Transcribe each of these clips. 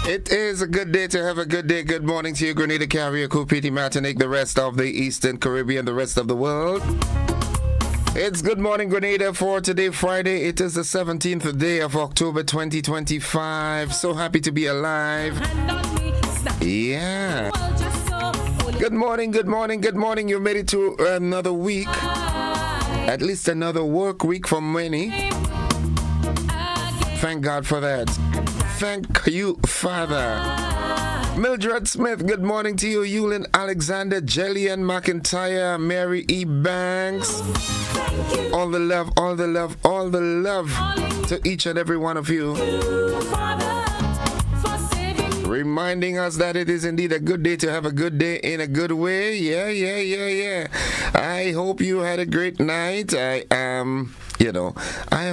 It is a good day to have a good day. Good morning to you, Grenada, Carrier, Cupiti, Martinique, the rest of the Eastern Caribbean, the rest of the world. It's Good Morning Grenada for today, Friday. It is the 17th day of October 2025. So happy to be alive. Yeah. Good morning, good morning, good morning. You made it to another week. At least another work week for many. Thank God for that. Thank you, Father. Mildred Smith, good morning to you. Eulin Alexander, Jillian McIntyre, Mary E. Banks. All the love, all the love, all the love to each and every one of you. Reminding us that it is indeed a good day to have a good day in a good way. Yeah. I hope you had a great night. I am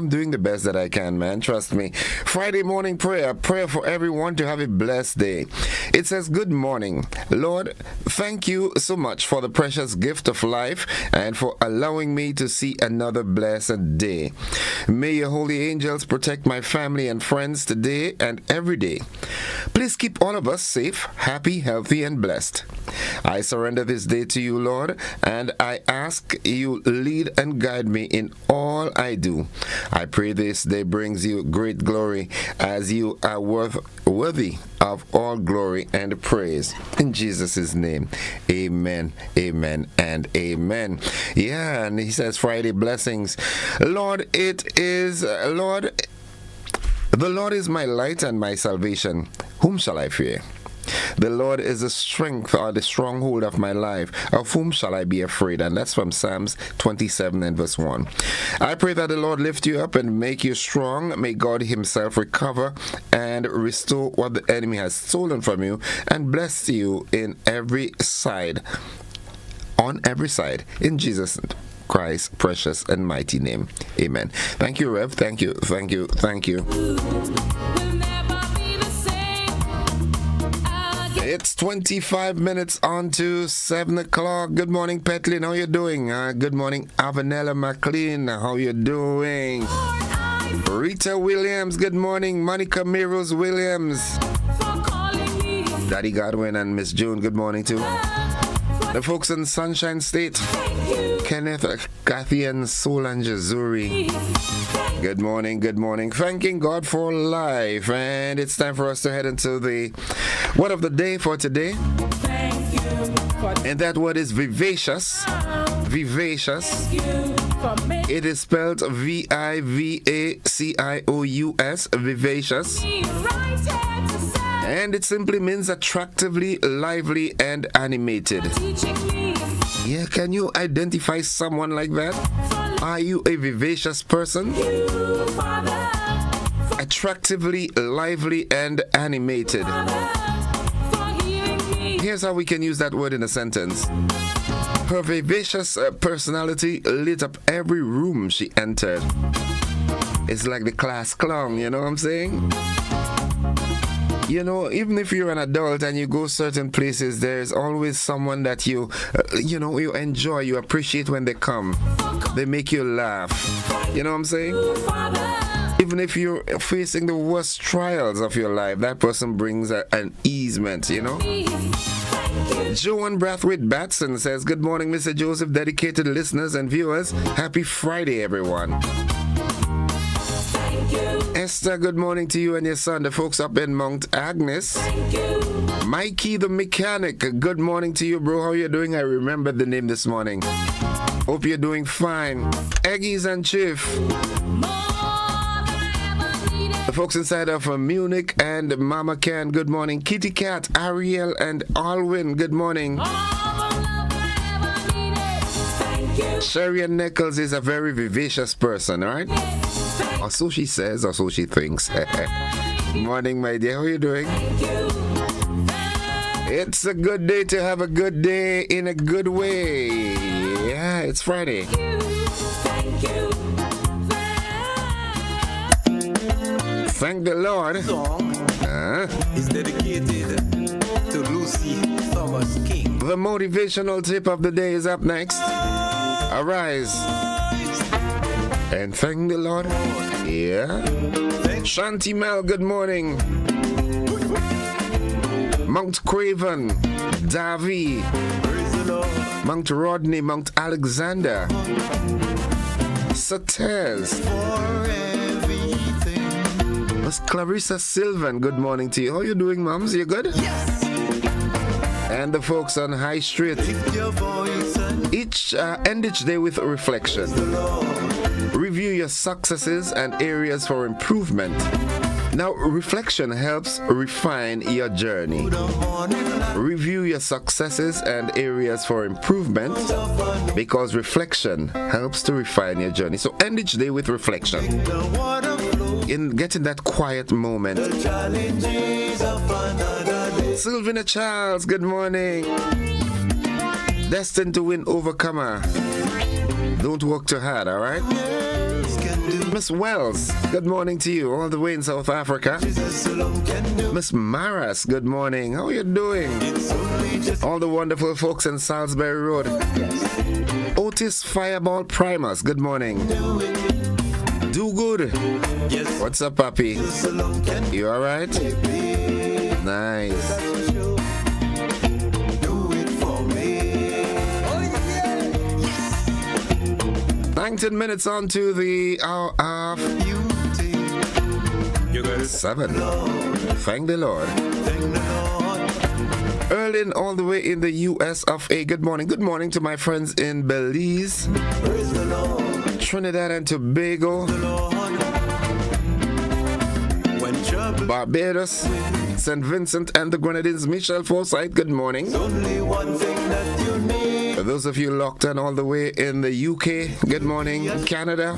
doing the best that I can, man. Trust me. Friday morning prayer for everyone to have a blessed day. It says, good morning. Lord, thank you so much for the precious gift of life and for allowing me to see another blessed day. May your holy angels protect my family and friends today and every day. Please keep all of us safe, happy, healthy, and blessed. I surrender this day to you, Lord, and I ask you lead and guide me in all I do. I pray this day brings you great glory as you are worthy of all glory and praise. In Jesus' name, amen, amen, and amen. Yeah, and he says Friday blessings. Lord, the Lord is my light and my salvation. Whom shall I fear? The Lord is the strength or the stronghold of my life. Of whom shall I be afraid? And that's from Psalms 27 and verse 1. I pray that the Lord lift you up and make you strong. May God himself recover and restore what the enemy has stolen from you and bless you in every side. On every side. In Jesus' Christ's precious and mighty name. Amen. Thank you, Rev. Thank you. It's 25 minutes on to 7 o'clock. Good morning, Petlin. How you doing? Good morning, Avanella McLean. How you doing? Rita Williams. Good morning. Monica Miros Williams. Daddy Godwin and Miss June. Good morning, too. The folks in Sunshine State. Kenneth, Kathy, and Solange Zuri. Good morning. Thanking God for life. And it's time for us to head into the word of the day for today. And that word is vivacious. Vivacious. It is spelled V-I-V-A-C-I-O-U-S. Vivacious. And it simply means attractively, lively, and animated. Yeah, can you identify someone like that? Are you a vivacious person? Attractively, lively, and animated. Here's how we can use that word in a sentence. Her vivacious personality lit up every room she entered. It's like the class clown, you know what I'm saying? You know, even if you're an adult and you go certain places, there's always someone that you enjoy, you appreciate when they come. They make you laugh. You know what I'm saying? Even if you're facing the worst trials of your life, that person brings an easement, you know? Joan Brathwaite Batson says, good morning, Mr. Joseph, dedicated listeners and viewers. Happy Friday, everyone. Esther, good morning to you and your son, the folks up in Mount Agnes. Mikey the mechanic, good morning to you, bro. How you doing? I remembered the name this morning. Hope you're doing fine. Eggies and Chief. The folks inside of Munich and Mama Can, good morning. Kitty Cat, Ariel and Alwyn, good morning. Sherry and Nichols is a very vivacious person, right? Or so she says, or so she thinks. Morning, my dear. How are you doing? It's a good day to have a good day in a good way. Yeah, it's Friday. Thank the Lord. Is dedicated to Lucy Thomas King. The motivational tip of the day is up next. Arise and thank the Lord. Yeah. Shanti Mel, good morning. Mount Craven, Davy, Mount Rodney, Mount Alexander, Satez, Miss Clarissa Sylvan, good morning to you. How you doing, moms? You good? Yes. And the folks on High Street. End each day with a reflection. Review your successes and areas for improvement. Now, reflection helps refine your journey. Review your successes and areas for improvement because reflection helps to refine your journey. So end each day with reflection. In getting that quiet moment. Sylvina Charles, good morning. Destined to win, overcomer. Don't work too hard, all right? Miss Wells, good morning to you, all the way in South Africa. Miss Maras, good morning. How are you doing? All the wonderful folks in Salisbury Road. Otis Fireball Primus, good morning. Do good. What's up, papi? You all right? Nice. 19 minutes on to the hour of 7. Thank the Lord. Erlin, all the way in the US of A. Good morning. Good morning to my friends in Belize, Trinidad and Tobago, Barbados, St. Vincent and the Grenadines. Michelle Forsyth, good morning. For those of you locked in all the way in the UK, good morning. Canada,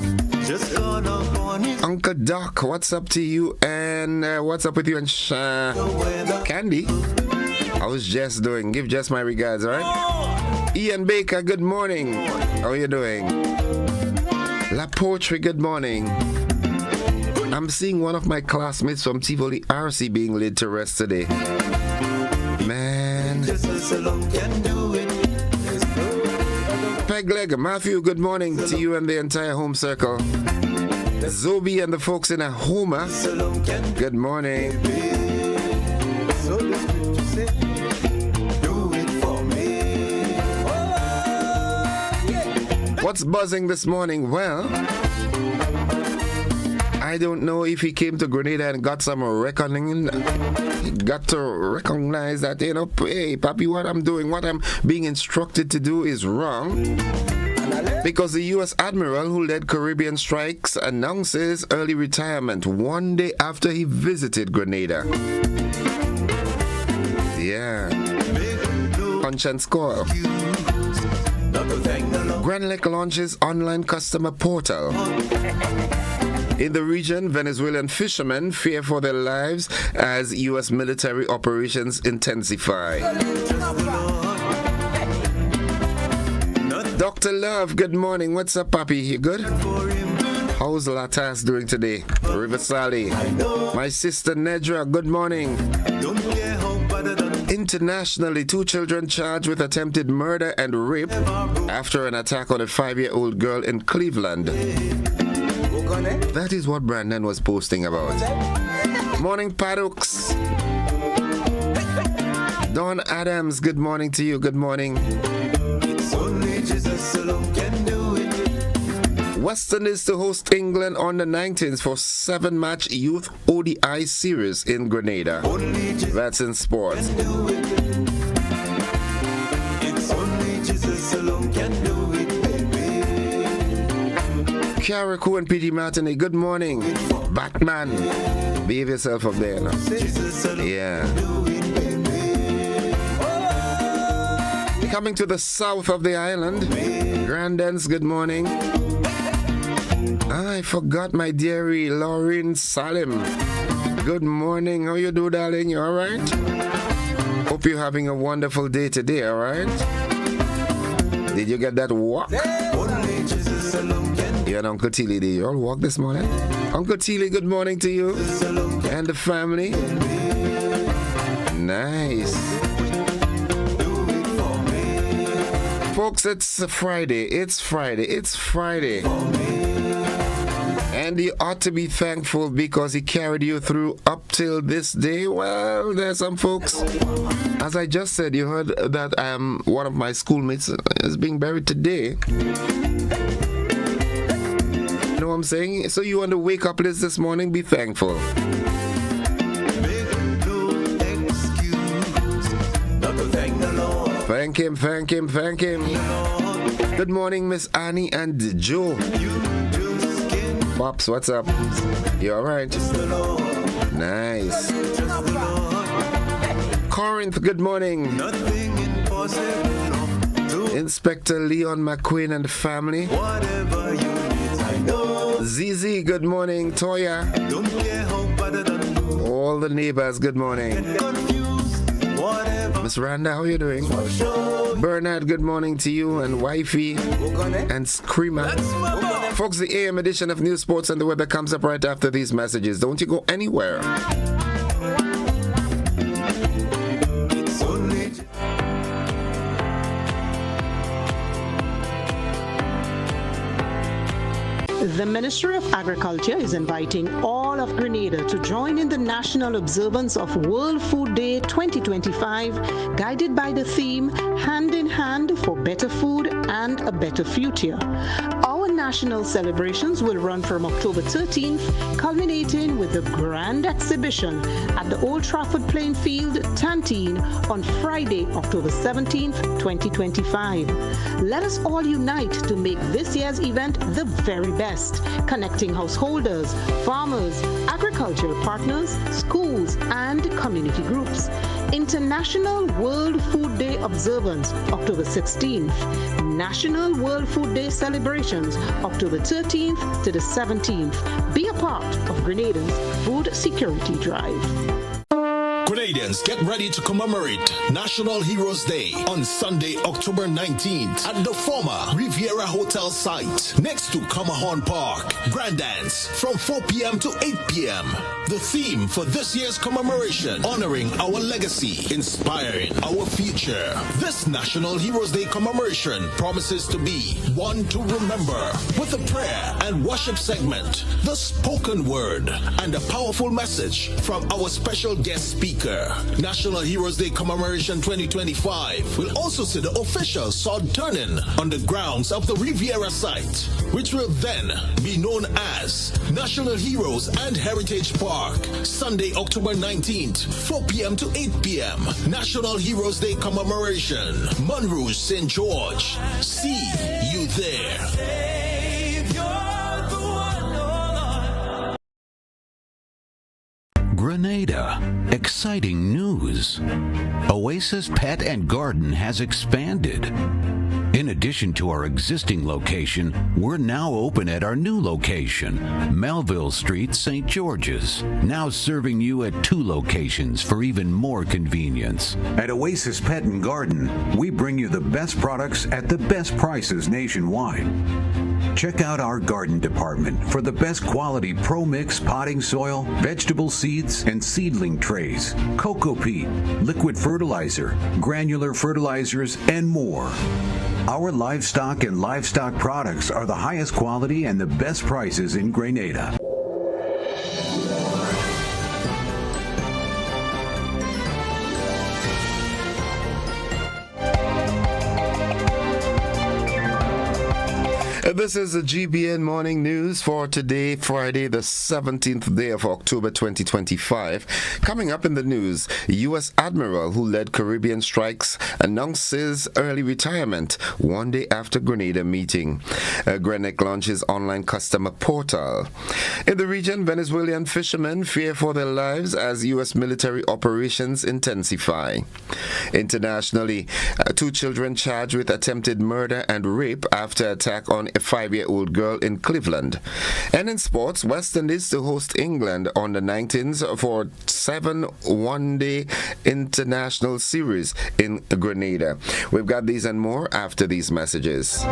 Uncle Doc, what's up to you? And what's up with you and Candy? How is Jess doing? Give Jess my regards, all right? Ian Baker, good morning. How are you doing? La Poetry, good morning. I'm seeing one of my classmates from Tivoli RC being laid to rest today. Man. Peg Leg, Matthew, good morning to you and the entire home circle. Zobi and the folks in Ahoma, good morning. What's buzzing this morning? Well, I don't know if he came to Grenada and got some reckoning. He got to recognize that, hey, papi, what I'm doing, what I'm being instructed to do is wrong. Because the U.S. Admiral who led Caribbean strikes announces early retirement one day after he visited Grenada. Yeah. Punch and score. Grand Lake launches online customer portal. In the region, Venezuelan fishermen fear for their lives as U.S. military operations intensify. Dr. Love, good morning. What's up, Papi? You good? How's Latas doing today? River Sally. My sister Nedra, good morning. Internationally, 2 children charged with attempted murder and rape after an attack on a 5-year-old girl in Cleveland. That is what Brandon was posting about. Morning, Paddocks. Don Adams, good morning to you. Good morning. Western is to host England on the 19th for 7-match youth ODI series in Grenada. That's in sports. Carrico and P.T. Martin, good morning. Batman, behave yourself up there now. Yeah. Coming to the south of the island, Grandens, good morning. I forgot my dearie Lauren Salim. Good morning. How you do, darling? You alright? Hope you're having a wonderful day today, alright? Did you get that walk? You and Uncle Tilly, did you all walk this morning? Uncle Tilly, good morning to you and the family. Nice. Folks, it's Friday. It's Friday. And you ought to be thankful because he carried you through up till this day. Well, there's some folks. As I just said, you heard that one of my schoolmates is being buried today. You know what I'm saying? So you on the wake up list this morning, be thankful. Thank him. Good morning, Miss Annie and Joe. Pops, what's up? You alright? Nice. Corinth, good morning. Inspector Leon McQueen and the family. Zizi, good morning. Toya. All the neighbors, good morning. Miss Randa, how you doing? Bernard, good morning to you and wifey and Screamer. Folks, the AM edition of News, Sports and the Weather comes up right after these messages. Don't you go anywhere. The Ministry of Agriculture is inviting all of Grenada to join in the national observance of World Food Day 2025, guided by the theme Hand in Hand for Better Food and a Better Future. Our national celebrations will run from October 13th, culminating with the grand exhibition at the Old Trafford Playing Field, Tantine, on Friday, October 17th, 2025. Let us all unite to make this year's event the very best, connecting householders, farmers, agricultural partners, schools, and community groups. International World Food Day observance, October 16th. National World Food Day celebrations, October 13th to the 17th. Be a part of Grenada's food security drive. Grenadians, get ready to commemorate National Heroes Day on Sunday, October 19th at the former Riviera Hotel site next to Camahorn Park. Grand dance from 4 p.m. to 8 p.m. The theme for this year's commemoration, honoring our legacy, inspiring our future. This National Heroes Day commemoration promises to be one to remember with a prayer and worship segment, the spoken word, and a powerful message from our special guest speaker. National Heroes Day Commemoration 2025 will also see the official sword turning on the grounds of the Riviera site, which will then be known as National Heroes and Heritage Park. Sunday, October 19th, 4 p.m. to 8 p.m. National Heroes Day Commemoration. Monrouge, St. George. See you there. Grenada. Exciting news. Oasis Pet and Garden has expanded. In addition to our existing location, we're now open at our new location, Melville Street, St. George's, now serving you at 2 locations for even more convenience. At Oasis Pet and Garden, we bring you the best products at the best prices nationwide. Check out our garden department for the best quality Pro Mix potting soil, vegetable seeds, and seedling trays, cocoa peat, liquid fertilizer, granular fertilizers, and more. Our livestock and livestock products are the highest quality and the best prices in Grenada. This is the GBN Morning News for today, Friday, the 17th day of October 2025. Coming up in the news, U.S. Admiral who led Caribbean strikes announces early retirement 1 day after Grenada meeting. Grenic launches online customer portal. In the region, Venezuelan fishermen fear for their lives as U.S. military operations intensify. Internationally, 2 children charged with attempted murder and rape after attack on a 5-year-old girl in Cleveland. And in sports, West Indies to host England on the 19th for 7 one-day international series in Grenada. We've got these and more after these messages.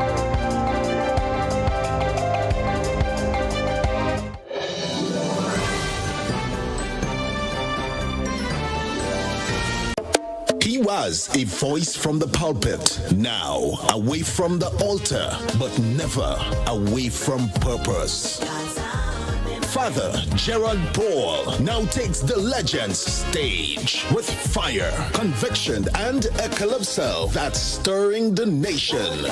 He was a voice from the pulpit, now away from the altar, but never away from purpose. Father Gerald Paul now takes the Legends stage with fire, conviction, and a calypso that's stirring the nation.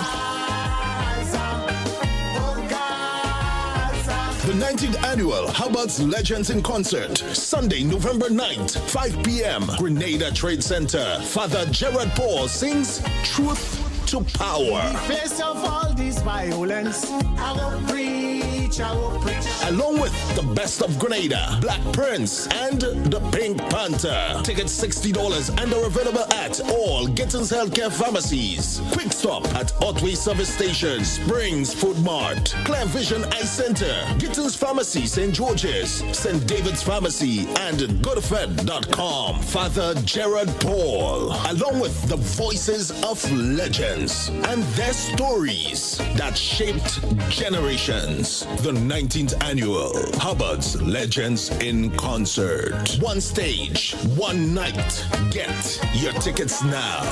The 19th annual Hubbard's Legends in Concert, Sunday, November 9th, 5 p.m., Grenada Trade Center. Father Gerard Paul sings Truth to Power. In the face of all this violence, I will preach, I will preach. Along with the best of Grenada, Black Prince, and the Pink Panther. Tickets $60 and are available at all Gittins Healthcare Pharmacies. Quick Stop at Otway Service Station, Springs Food Mart, Clear Vision Eye Center, Gittins Pharmacy, St. George's, St. David's Pharmacy, and GoodFed.com. Father Gerard Paul, along with the voices of legends and their stories that shaped generations. The 19th annual Hubbard's Legends in Concert. One stage, one night. Get your tickets now.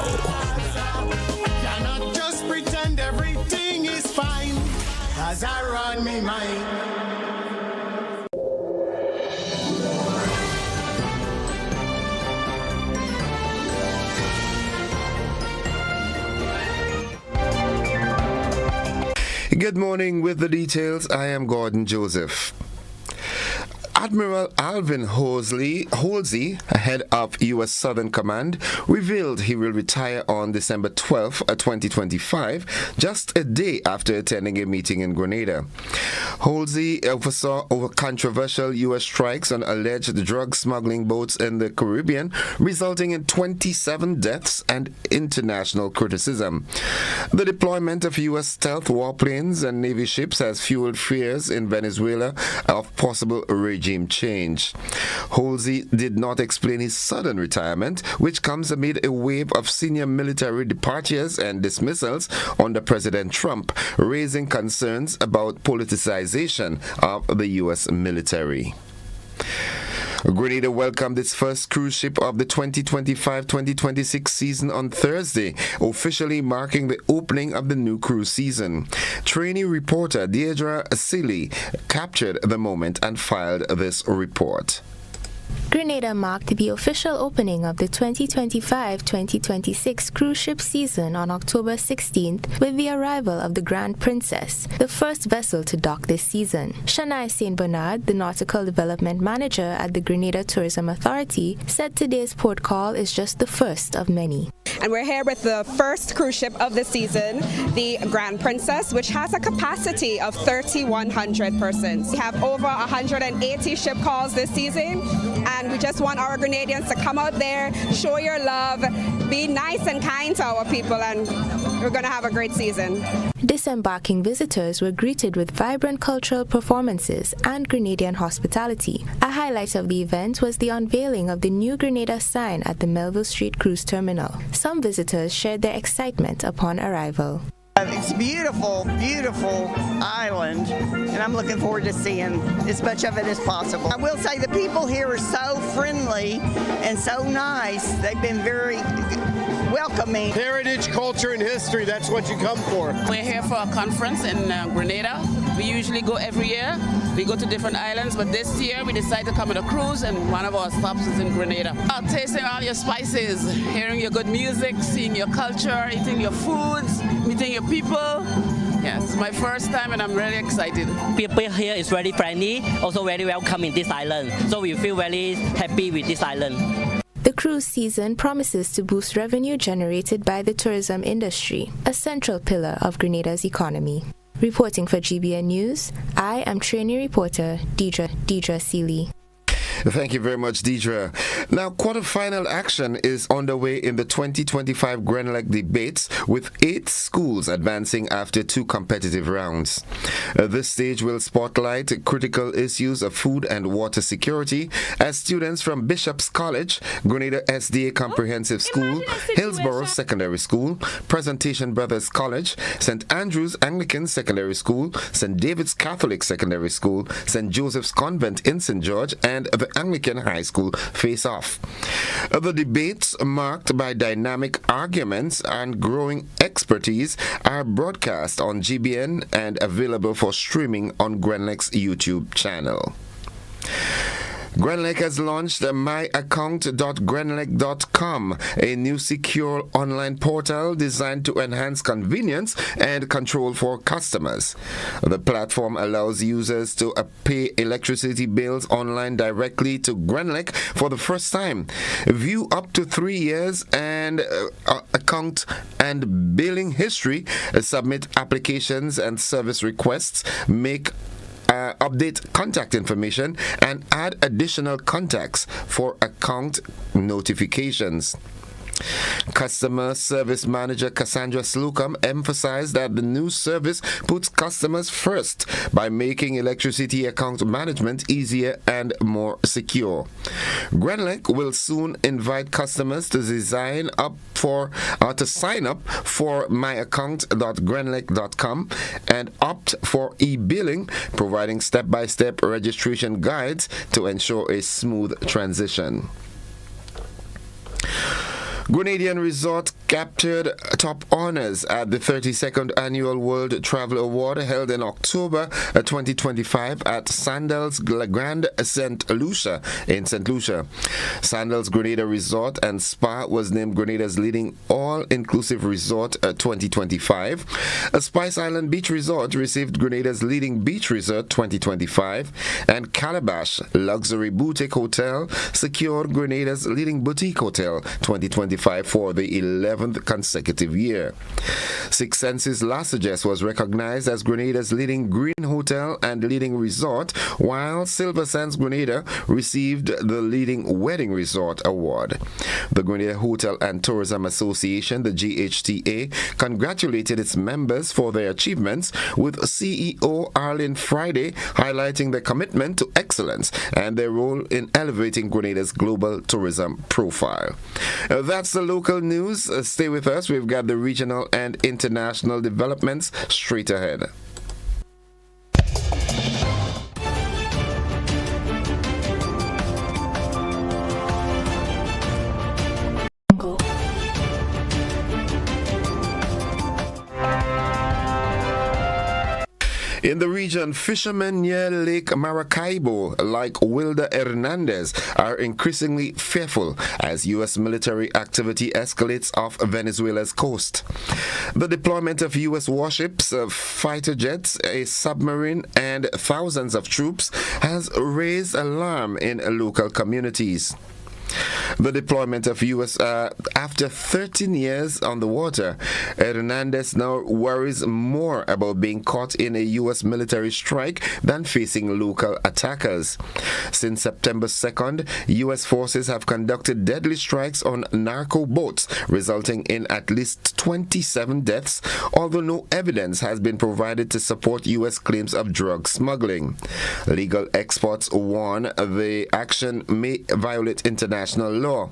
Cannot just pretend everything is fine, as I run me mind. Good morning. With the details, I am Gordon Joseph. Admiral Alvin Halsey, head of U.S. Southern Command, revealed he will retire on December 12, 2025, just a day after attending a meeting in Grenada. Halsey oversaw controversial U.S. strikes on alleged drug smuggling boats in the Caribbean, resulting in 27 deaths and international criticism. The deployment of U.S. stealth warplanes and Navy ships has fueled fears in Venezuela of possible regime change. Halsey did not explain his sudden retirement, which comes amid a wave of senior military departures and dismissals under President Trump, raising concerns about politicization of the U.S. military. Grenada welcomed its first cruise ship of the 2025-2026 season on Thursday, officially marking the opening of the new cruise season. Trainee reporter Deirdre Seeley captured the moment and filed this report. Grenada marked the official opening of the 2025-2026 cruise ship season on October 16th with the arrival of the Grand Princess, the first vessel to dock this season. Shania St. Bernard, the Nautical Development Manager at the Grenada Tourism Authority, said today's port call is just the first of many. And we're here with the first cruise ship of the season, the Grand Princess, which has a capacity of 3,100 persons. We have over 180 ship calls this season, and we just want our Grenadians to come out there, show your love, be nice and kind to our people, and we're going to have a great season. Disembarking visitors were greeted with vibrant cultural performances and Grenadian hospitality. A highlight of the event was the unveiling of the new Grenada sign at the Melville Street Cruise Terminal. Some visitors shared their excitement upon arrival. It's a beautiful, beautiful island, and I'm looking forward to seeing as much of it as possible. I will say the people here are so friendly and so nice. They've been very welcoming. Heritage, culture, and history, that's what you come for. We're here for a conference in Grenada. We usually go every year. We go to different islands, but this year we decided to come on a cruise, and one of our stops is in Grenada. Tasting all your spices, hearing your good music, seeing your culture, eating your foods, meeting your people. Yes, it's my first time and I'm really excited. People here is very friendly, also very welcome in this island. So we feel very happy with this island. The cruise season promises to boost revenue generated by the tourism industry, a central pillar of Grenada's economy. Reporting for GBN News, I am trainee reporter Deidre Seeley. Thank you very much, Deidre. Now, quarterfinal action is underway in the 2025 Grenlec debates, with 8 schools advancing after 2 competitive rounds. This stage will spotlight critical issues of food and water security as students from Bishop's College, Grenada SDA Comprehensive School, Hillsborough Secondary School, Presentation Brothers College, St. Andrew's Anglican Secondary School, St. David's Catholic Secondary School, St. Joseph's Convent in St. George, and the Anglican High School face off. The debates, marked by dynamic arguments and growing expertise, are broadcast on GBN and available for streaming on Grenlec's YouTube channel. Grenlec has launched myaccount.grenlec.com, a new secure online portal designed to enhance convenience and control for customers. The platform allows users to pay electricity bills online directly to Grenlec for the first time, view up to 3 years and account and billing history, submit applications and service requests, update contact information, and add additional contacts for account notifications. Customer Service Manager Cassandra Slocum emphasized that the new service puts customers first by making electricity account management easier and more secure. Grenlec will soon invite customers to sign up for myaccount.grenlec.com and opt for e-billing, providing step-by-step registration guides to ensure a smooth transition. Grenadian Resort captured top honors at the 32nd Annual World Travel Award held in October 2025 at Sandals Grand St. Lucia in St. Lucia. Sandals Grenada Resort and Spa was named Grenada's leading all-inclusive resort 2025. Spice Island Beach Resort received Grenada's leading beach resort 2025, and Calabash Luxury Boutique Hotel secured Grenada's leading boutique hotel 2025 for the 11th consecutive year. Six Senses La Sagesse was recognized as Grenada's leading green hotel and leading resort, while Silver Sands Grenada received the leading wedding resort award. The Grenada Hotel and Tourism Association, the GHTA, congratulated its members for their achievements, with CEO Arlene Friday highlighting their commitment to excellence and their role in elevating Grenada's global tourism profile. That's the local news. Stay with us. We've got the regional and international developments straight ahead. In the region, fishermen near Lake Maracaibo, like Wilder Hernandez, are increasingly fearful as U.S. military activity escalates off Venezuela's coast. The deployment of U.S. warships, fighter jets, a submarine, and thousands of troops has raised alarm in local communities. the deployment of U.S. After 13 years on the water, Hernandez now worries more about being caught in a U.S. military strike than facing local attackers. Since September 2nd, U.S. forces have conducted deadly strikes on narco boats, resulting in at least 27 deaths, although no evidence has been provided to support U.S. claims of drug smuggling. Legal experts warn the action may violate international law.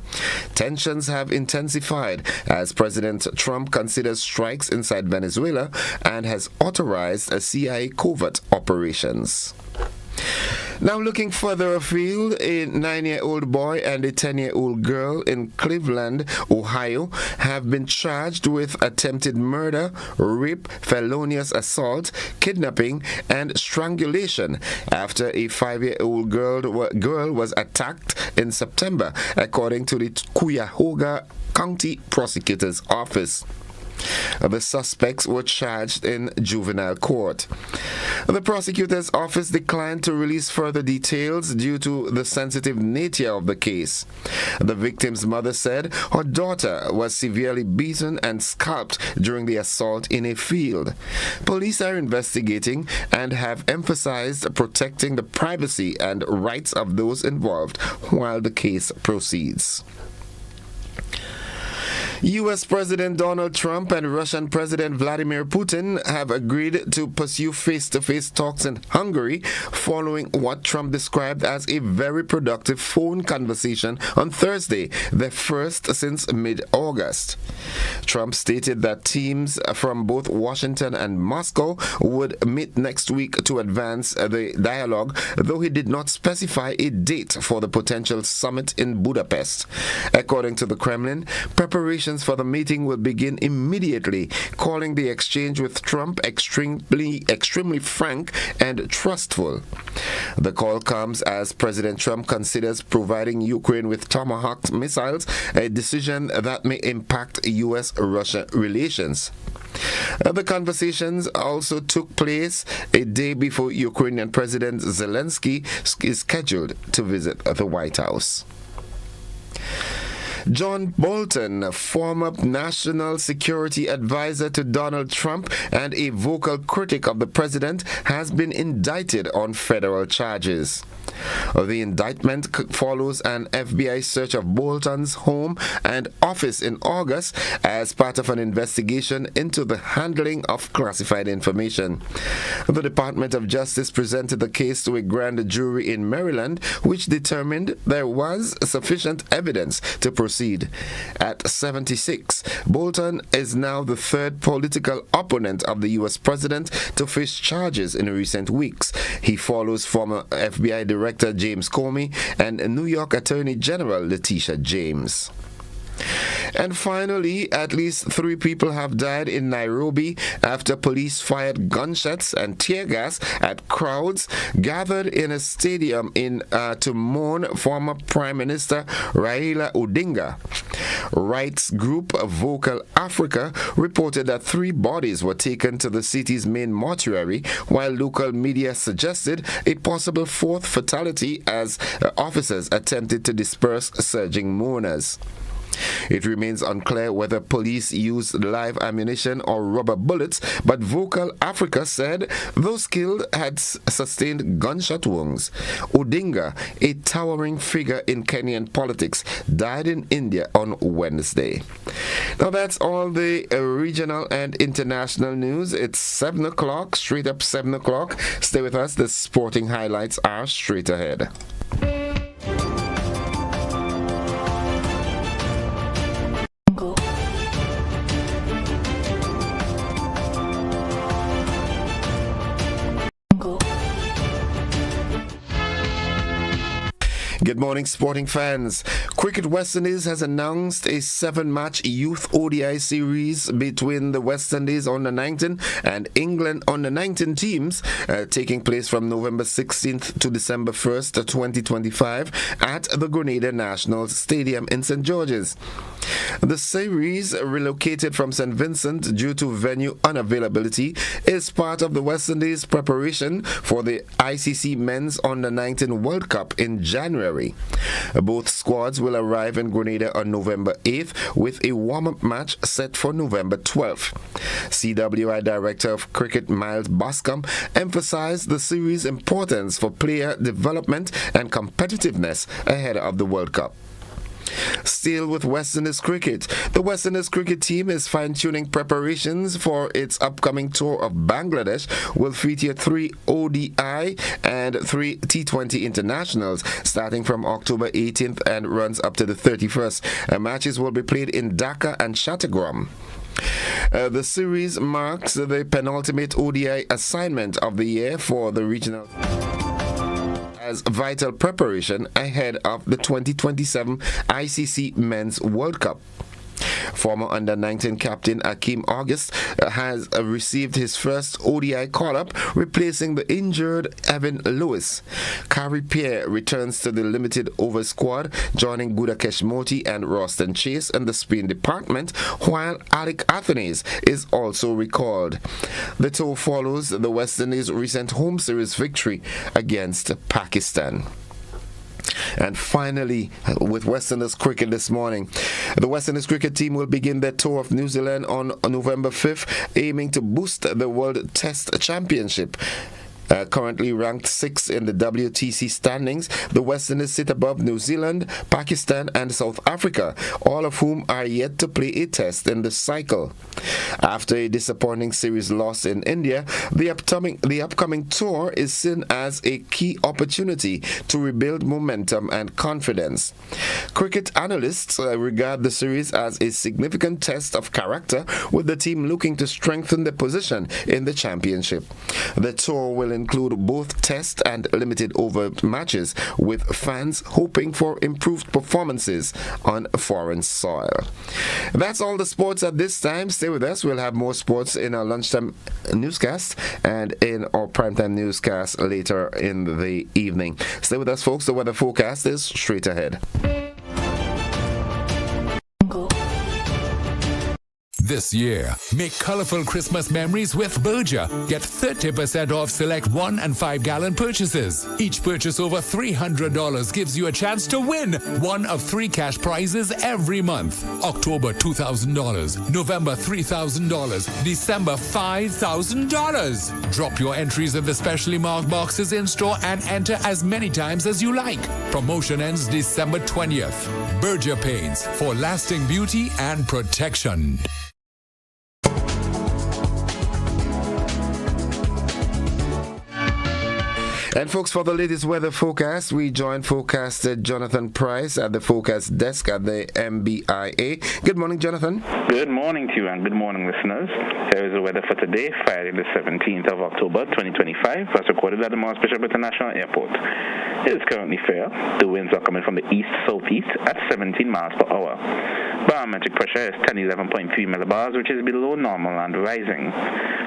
Tensions have intensified as President Trump considers strikes inside Venezuela and has authorized a CIA covert operations. Now looking further afield, a 9-year-old boy and a 10-year-old girl in Cleveland, Ohio, have been charged with attempted murder, rape, felonious assault, kidnapping, and strangulation after a 5-year-old girl was attacked in September, according to the Cuyahoga County Prosecutor's Office. The suspects were charged in juvenile court. The prosecutor's office declined to release further details due to the sensitive nature of the case. The victim's mother said her daughter was severely beaten and scalped during the assault in a field. Police are investigating and have emphasized protecting the privacy and rights of those involved while the case proceeds. U.S. President Donald Trump and Russian President Vladimir Putin have agreed to pursue face-to-face talks in Hungary following what Trump described as a very productive phone conversation on Thursday, the first since mid-August. Trump stated that teams from both Washington and Moscow would meet next week to advance the dialogue, though he did not specify a date for the potential summit in Budapest. According to the Kremlin, preparations for the meeting will begin immediately, calling the exchange with Trump extremely frank and trustful. The call comes as President Trump considers providing Ukraine with Tomahawk missiles, a decision that may impact U.S.-Russia relations. The conversations also took place a day before Ukrainian President Zelensky is scheduled to visit the White House. John Bolton, former national security advisor to Donald Trump and a vocal critic of the president, has been indicted on federal charges. The indictment follows an FBI search of Bolton's home and office in August as part of an investigation into the handling of classified information. The Department of Justice presented the case to a grand jury in Maryland, which determined there was sufficient evidence to proceed. At 76, Bolton is now the third political opponent of the U.S. president to face charges in recent weeks. He follows former FBI Director James Comey and New York Attorney General Letitia James. And finally, at least 3 people have died in Nairobi after police fired gunshots and tear gas at crowds gathered in a stadium to mourn former Prime Minister Raila Odinga. Rights group Vocal Africa reported that 3 bodies were taken to the city's main mortuary, while local media suggested a possible 4th fatality as officers attempted to disperse surging mourners. It remains unclear whether police used live ammunition or rubber bullets, but Vocal Africa said those killed had sustained gunshot wounds. Odinga, a towering figure in Kenyan politics, died in India on Wednesday. Now that's all the regional and international news. It's 7 o'clock, straight up 7 o'clock. Stay with us. The sporting highlights are straight ahead. Good morning, sporting fans. Cricket West Indies has announced a 7-match youth ODI series between the West Indies under-19 and England under-19 teams taking place from November 16th to December 1st, 2025 at the Grenada National Stadium in St. George's. The series, relocated from St. Vincent due to venue unavailability, is part of the West Indies' preparation for the ICC Men's Under-19 World Cup in January. January. Both squads will arrive in Grenada on November 8th with a warm-up match set for November 12th. CWI Director of Cricket Miles Boscombe emphasized the series' importance for player development and competitiveness ahead of the World Cup. Still with West Indies cricket, the West Indies cricket team is fine-tuning preparations for its upcoming tour of Bangladesh, will feature 3 ODI and 3 T20 internationals starting from October 18th and runs up to the 31st. Matches will be played in Dhaka and Chattogram. The series marks the penultimate ODI assignment of the year for the regional as vital preparation ahead of the 2027 ICC Men's World Cup. Former under-19 captain Akeem August has received his first ODI call-up, replacing the injured Evan Lewis. Kari Pierre returns to the limited over squad, joining Gudakesh Moti and Roston Chase in the spin department, while Alec Athenes is also recalled. The tour follows the West Indies' recent home series victory against Pakistan. And finally, with West Indies cricket this morning, the West Indies cricket team will begin their tour of New Zealand on November 5th, aiming to boost the World Test Championship. Currently ranked 6th in the WTC standings, the West Indies sit above New Zealand, Pakistan and South Africa, all of whom are yet to play a test in this cycle. After a disappointing series loss in India, the upcoming tour is seen as a key opportunity to rebuild momentum and confidence. Cricket analysts regard the series as a significant test of character, with the team looking to strengthen their position in the championship. The tour will include both test and limited over matches, with fans hoping for improved performances on foreign soil. That's all the sports at this time. Stay with us. We'll have more sports in our lunchtime newscast and in our primetime newscast later in the evening. Stay with us, folks. The weather forecast is straight ahead. This year, make colorful Christmas memories with Berger. Get 30% off select 1 and 5 gallon purchases. Each purchase over $300 gives you a chance to win one of 3 cash prizes every month. October $2,000, November $3,000, December $5,000. Drop your entries in the specially marked boxes in store and enter as many times as you like. Promotion ends December 20th. Berger Paints, for lasting beauty and protection. And folks, for the latest weather forecast, we join forecaster Jonathan Price at the forecast desk at the MBIA. Good morning, Jonathan. Good morning to you and good morning, listeners. Here is the weather for today, Friday the 17th of October 2025, as recorded at the Mars Bishop International Airport. It is currently fair. The winds are coming from the east-southeast at 17 miles per hour. Barometric pressure is 1011.3 millibars, which is below normal and rising.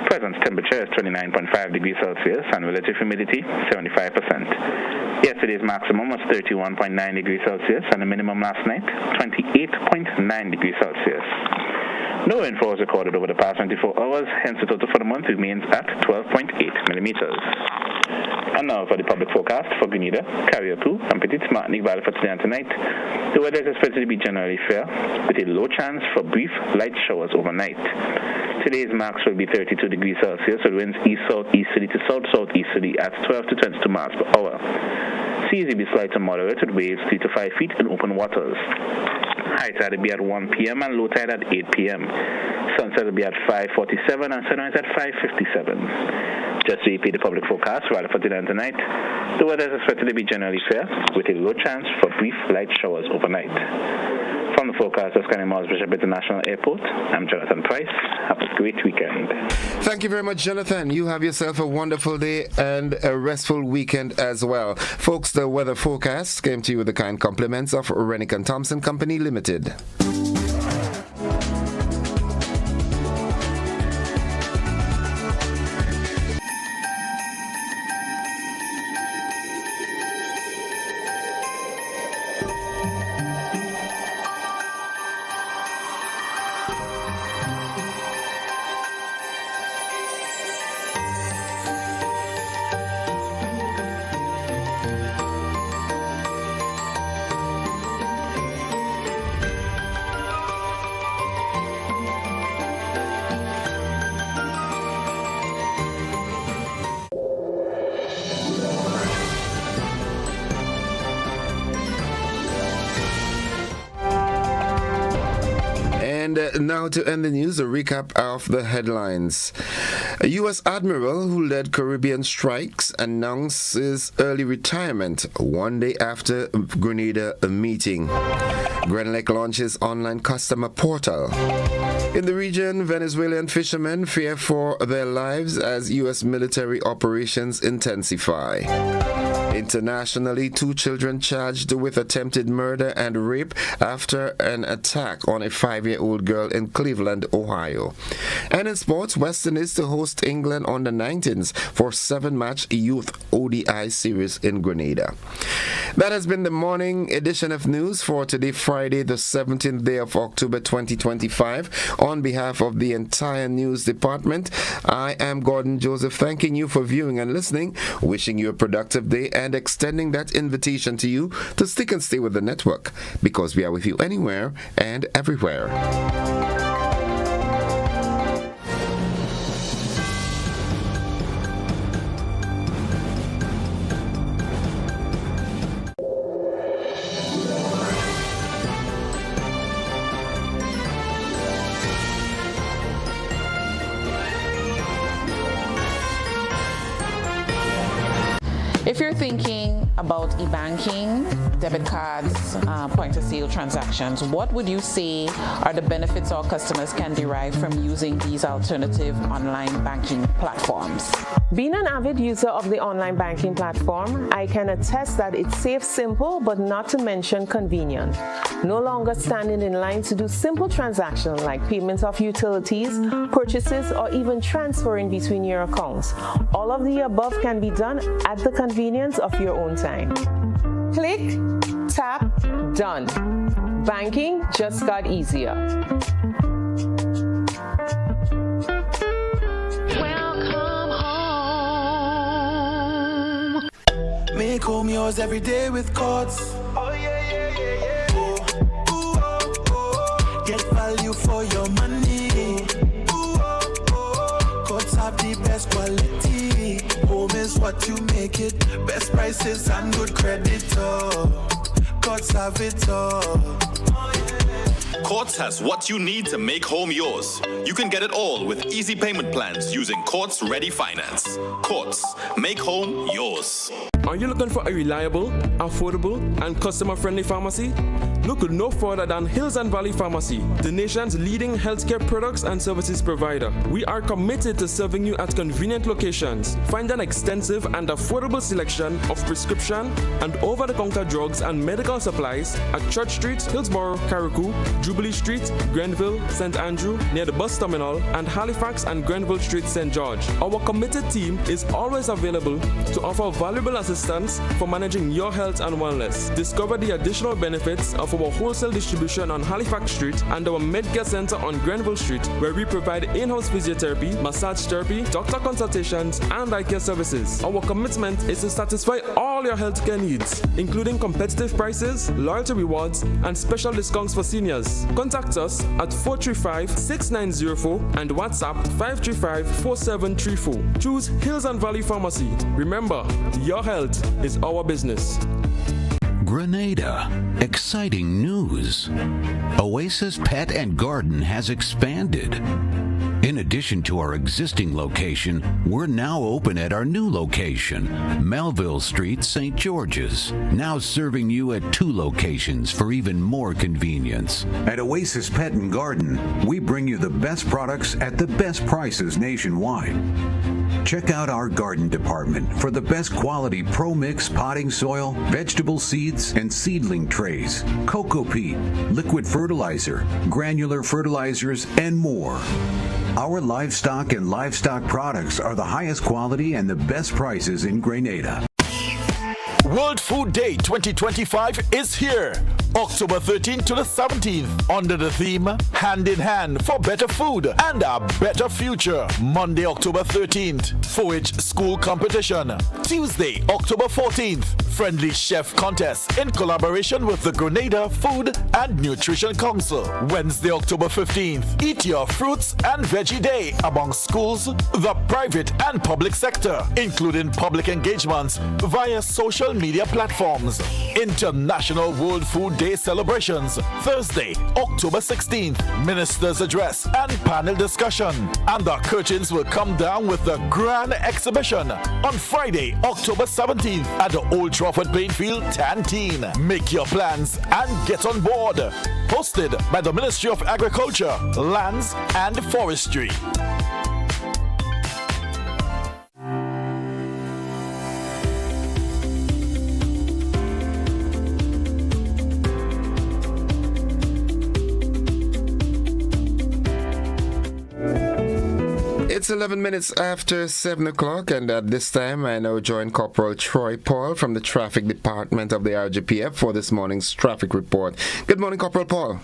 Present temperature is 29.5 degrees Celsius and relative humidity 75%. Yesterday's maximum was 31.9 degrees Celsius and the minimum last night 28.9 degrees Celsius. No rainfall was recorded over the past 24 hours, hence the total for the month remains at 12.8 millimeters. And now for the public forecast for Grenada, Carriacou, and Petite Martinique Valley for today and tonight. The weather is expected to be generally fair, with a low chance for brief light showers overnight. Today's max will be 32 degrees Celsius, with winds east-southeasterly to south-southeasterly at 12 to 22 miles per hour. Seas will be slight to moderate, with waves 3 to 5 feet in open waters. High tide will be at 1 p.m. and low tide at 8 p.m. Sunset will be at 5:47 and sunrise at 5:57. Just to repeat the public forecast rather for today and tonight, the weather is expected to be generally fair, with a low chance for brief light showers overnight. From the forecast of Mars Bishop International Airport, I'm Jonathan Price. Have a great weekend. Thank you very much, Jonathan. You have yourself a wonderful day and a restful weekend as well. Folks, the weather forecast came to you with the kind compliments of Rennick & Thompson Company Limited. now to end the news, a recap of the headlines. A U.S. admiral who led Caribbean strikes announces early retirement one day after Grenada meeting. Grenlec launches online customer portal. In the region, Venezuelan fishermen fear for their lives as U.S. military operations intensify. Internationally, 2 children charged with attempted murder and rape after an attack on a 5-year-old girl in Cleveland, Ohio. And in sports, Western is to host England on the 19th for 7-match youth ODI series in Grenada. That has been the morning edition of news for today, Friday, the 17th day of October 2025. On behalf of the entire news department, I am Gordon Joseph, thanking you for viewing and listening, wishing you a productive day, and extending that invitation to you to stick and stay with the network, because we are with you anywhere and everywhere. If you're thinking about e-banking, debit cards, point-of-sale transactions, what would you say are the benefits our customers can derive from using these alternative online banking platforms? Being an avid user of the online banking platform, I can attest that it's safe, simple, but not to mention convenient. No longer standing in line to do simple transactions like payments of utilities, purchases, or even transferring between your accounts. All of the above can be done at the convenience of your own time. Click, tap, done. Banking just got easier. Make home yours every day with Courts. Oh yeah, yeah, yeah, yeah. Ooh, oh, oh. Get value for your money. Ooh, oh, oh. Courts have the best quality. Home is what you make it. Best prices and good credit. Oh, Courts have it all. Courts has what you need to make home yours. You can get it all with easy payment plans using Courts Ready Finance. Courts, make home yours. Are you looking for a reliable, affordable, and customer-friendly pharmacy? Look no further than Hills and Valley Pharmacy, the nation's leading healthcare products and services provider. We are committed to serving you at convenient locations. Find an extensive and affordable selection of prescription and over-the-counter drugs and medical supplies at Church Street, Hillsborough, Carriacou, Jubilee Street, Grenville, St. Andrew, near the bus terminal, and Halifax and Grenville Street, St. George. Our committed team is always available to offer valuable assistance for managing your health and wellness. Discover the additional benefits of our wholesale distribution on Halifax Street and our Medcare Center on Grenville Street, where we provide in-house physiotherapy, massage therapy, doctor consultations, and eye care services. Our commitment is to satisfy all your healthcare needs, including competitive prices, loyalty rewards, and special discounts for seniors. Contact us at 435-6904 and WhatsApp 535-4734. Choose Hills and Valley Pharmacy. Remember, your health is our business. Grenada. Exciting news. Oasis Pet and Garden has expanded. In addition to our existing location, we're now open at our new location, Melville Street, St. George's. Now serving you at 2 locations for even more convenience. At Oasis Pet and Garden, we bring you the best products at the best prices nationwide. Check out our garden department for the best quality Pro Mix potting soil, vegetable seeds, and seedling trays, cocoa peat, liquid fertilizer, granular fertilizers, and more. Our livestock and livestock products are the highest quality and the best prices in Grenada. World Food Day 2025 is here, October 13th to the 17th, under the theme Hand in Hand for Better Food and a Better Future. Monday, October 13th, Forage School Competition. Tuesday, October 14th, Friendly Chef Contest in collaboration with the Grenada Food and Nutrition Council. Wednesday, October 15th, Eat Your Fruits and Veggie Day among schools, the private and public sector, including public engagements via social media platforms. International World Food Day celebrations, Thursday, October 16th, Minister's Address and panel discussion. And the curtains will come down with the grand exhibition on Friday, October 17th at the Old Trafford Plainfield Canteen. Make your plans and get on board. Hosted by the Ministry of Agriculture, Lands and Forestry. It's 11 minutes after 7 o'clock, and at this time I now join Corporal Troy Paul from the Traffic Department of the RGPF for this morning's traffic report. Good morning, Corporal Paul.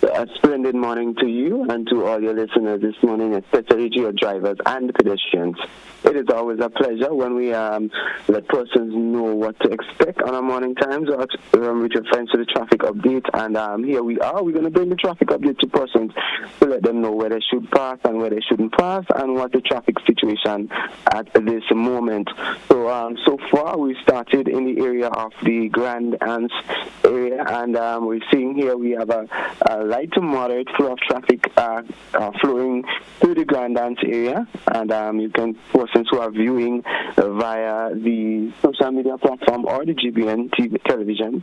A splendid morning to you and to all your listeners this morning, especially to your drivers and pedestrians. It is always a pleasure when we let persons know what to expect on our morning times or with reference to the traffic update. And here we are. We're going to bring the traffic update to persons to let them know where they should pass and where they shouldn't pass and what the traffic situation at this moment. So far we started in the area of the Grand Anse area, and we're seeing here we have a light to moderate flow of traffic flowing through the Grand Anse area, and you can persons who are viewing via the social media platform or the GBN TV television,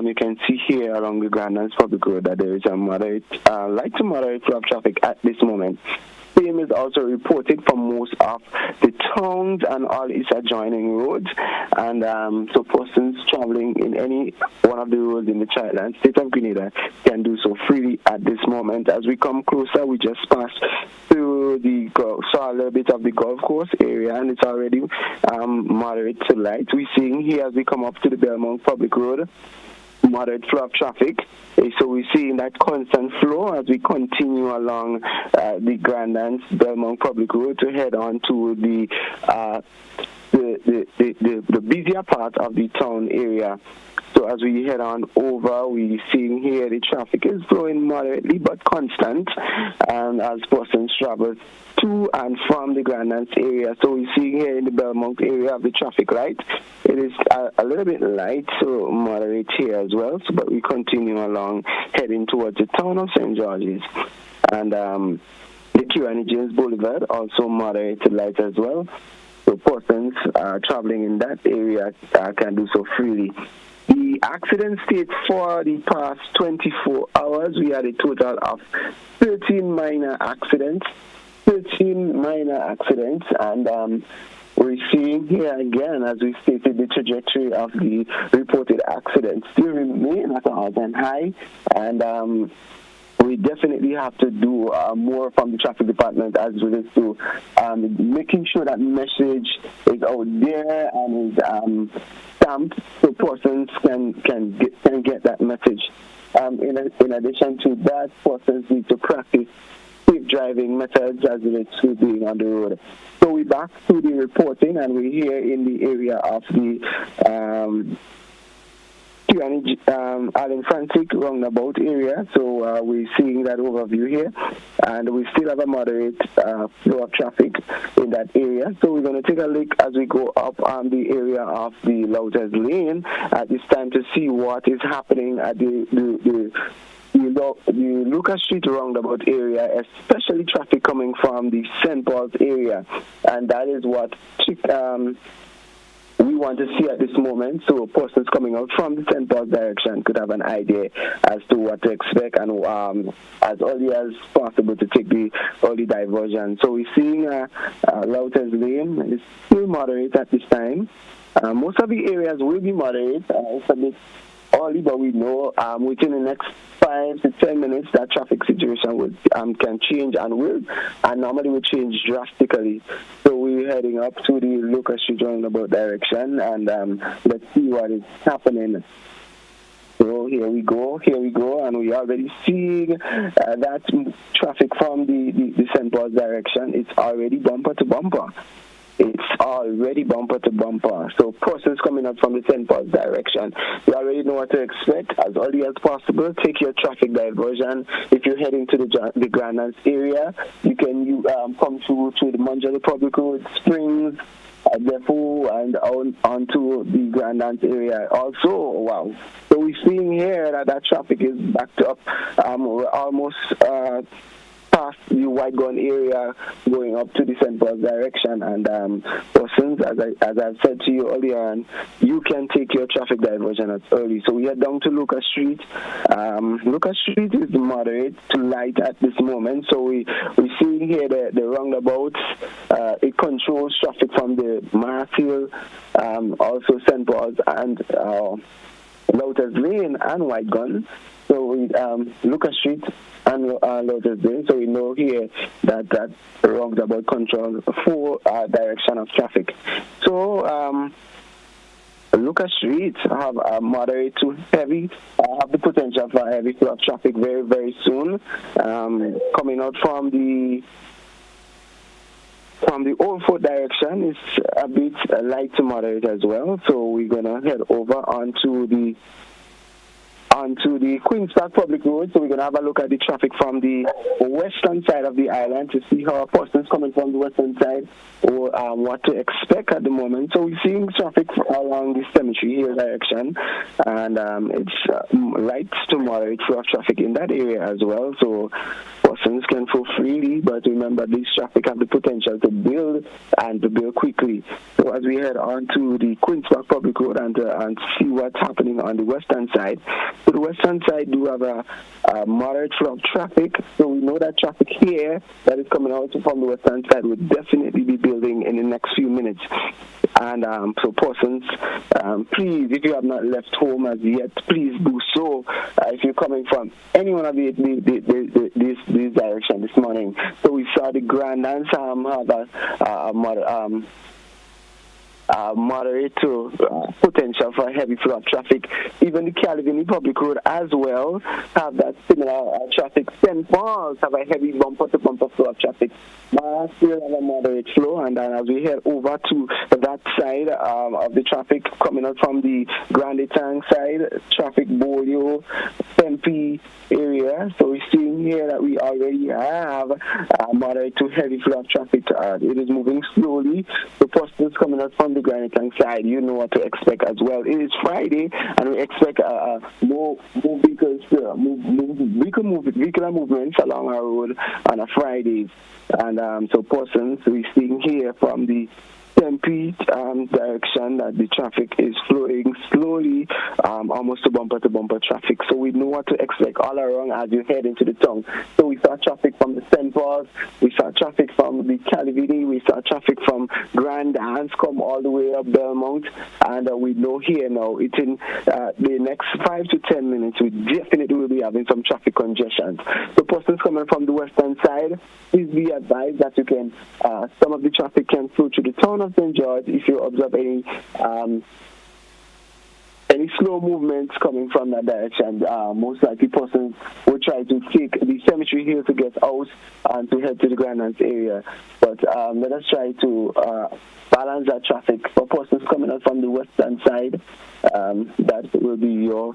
you can see here along the Grand Anse Public Road that there is a moderate, light to moderate flow of traffic at this moment. Same is also reported for most of the towns and all its adjoining roads, and so persons traveling in any one of the roads in the Childland state of Grenada can do so freely at this moment. As we come closer, we just passed through saw a little bit of the golf course area, and it's already moderate to light. We're seeing here as we come up to the Belmont Public Road, moderate flow of traffic. So we're seeing that constant flow as we continue along the Grand Anse Belmont Public Road to head on to the busier part of the town area. So as we head on over, we're seeing here the traffic is flowing moderately but constant, and as persons travel to and from the Grand Anse area. So we're seeing here in the Belmont area of the traffic light, it is a little bit light, so moderate here as well. So, but we continue along, heading towards the town of St. George's. And the Q&A James Boulevard also moderate to light as well. So persons traveling in that area can do so freely. The accident state for the past 24 hours, we had a total of 13 minor accidents. And we're seeing here again, as we stated, the trajectory of the reported accidents still remain at an all-time high, and we definitely have to do more from the traffic department as relates to making sure that message is out there and is stamped so persons can get that message. In addition to that, persons need to practice safe driving methods as relates to being on the road. So we're back to the reporting, and we're here in the area of the Allen Frantic roundabout area. So we're seeing that overview here, and we still have a moderate flow of traffic in that area. So we're going to take a look as we go up on the area of the Louters Lane at this time to see what is happening at the Lucas Street roundabout area, especially traffic coming from the St. Paul's area, and that is what we want to see at this moment, so persons coming out from the St. Paul's direction could have an idea as to what to expect, and as early as possible to take the early diversion. So we're seeing Louters Lane is still moderate at this time. Most of the areas will be moderate. It's a bit early, but we know within the next 5 to 10 minutes that traffic situation will can change and normally will change drastically. So we're heading up to the Lucas Street roundabout direction, and let's see what is happening. So here we go, and we're already seeing that traffic from the St. Paul's direction. It's already bumper to bumper. it's already bumper to bumper. So persons coming up from the St. Paul's direction, you already know what to expect. As early as possible, take your traffic diversion. If you're heading to the Grandlands area, you can come through to the Manjalo Public Road, Springs, Depot, and onto the Grandlands area. Also, wow. So we're seeing here that traffic is backed up. We're almost past the White Gun area going up to the St. Paul's direction, and persons, as I've said to you earlier on, you can take your traffic diversion as early. So we head down to Lucas Street. Lucas Street is moderate to light at this moment, so we're seeing here the roundabout. It controls traffic from the Marseille, also St. Paul's, and Lotus Lane and White Gun. So we Lucas Street and Lotus Lane. So we know here that roundabout controls full direction of traffic. So Lucas Street have a moderate to heavy, have the potential for heavy flow of traffic very, very soon. Coming out from the Old Fort direction is a bit light to moderate as well. So we're gonna head over onto the Queen's Park Public Road. So we're gonna have a look at the traffic from the western side of the island to see how a person is coming from the western side or what to expect at the moment. So we're seeing traffic along the Cemetery Hill direction, and it's light to moderate flow of traffic in that area as well. So persons can flow freely, but remember, these traffic have the potential to build and to build quickly. So as we head on to the Queen's Park Public Road and see what's happening on the western side. So the western side do have a moderate flow of traffic. So we know that traffic here that is coming out from the western side will definitely be building in the next few minutes. And so persons, please, if you have not left home as yet, please do so. If you're coming from any one of this direction this morning. So we saw the Grandlands have a moderate to potential for heavy flow of traffic. Even the Calvin Public Road as well have that similar traffic. St. Paul's have a heavy bumper-to-bumper flow of traffic. Still have a moderate flow, and then as we head over to that side of the traffic coming out from the Grande Tank side, traffic Bolio, Tempe area. So we're seeing here that we already have a moderate to heavy flow of traffic. It is moving slowly. The persons coming out from the Grande Tank side, you know what to expect as well. It is Friday, and we expect more vehicles, vehicular movements along our road on a Friday. And so persons, we're seeing here from the Tempe direction that the traffic is flowing slowly, almost to bumper traffic. So we know what to expect all around as you head into the town. So we saw traffic from the St. Paul's, we saw traffic from the Calivini, we saw traffic from Grand Anse come all the way up Belmont, and we know here now it's in the next 5 to 10 minutes we definitely will be having some traffic congestion. So persons coming from the western side, please be advised that you can some of the traffic can flow through the town of St. George. If you observe any slow movements coming from that direction, most likely persons will try to take the Cemetery Hill to get out and to head to the Grandlands area. But let us try to balance that traffic. For persons coming out from the western side, that will be your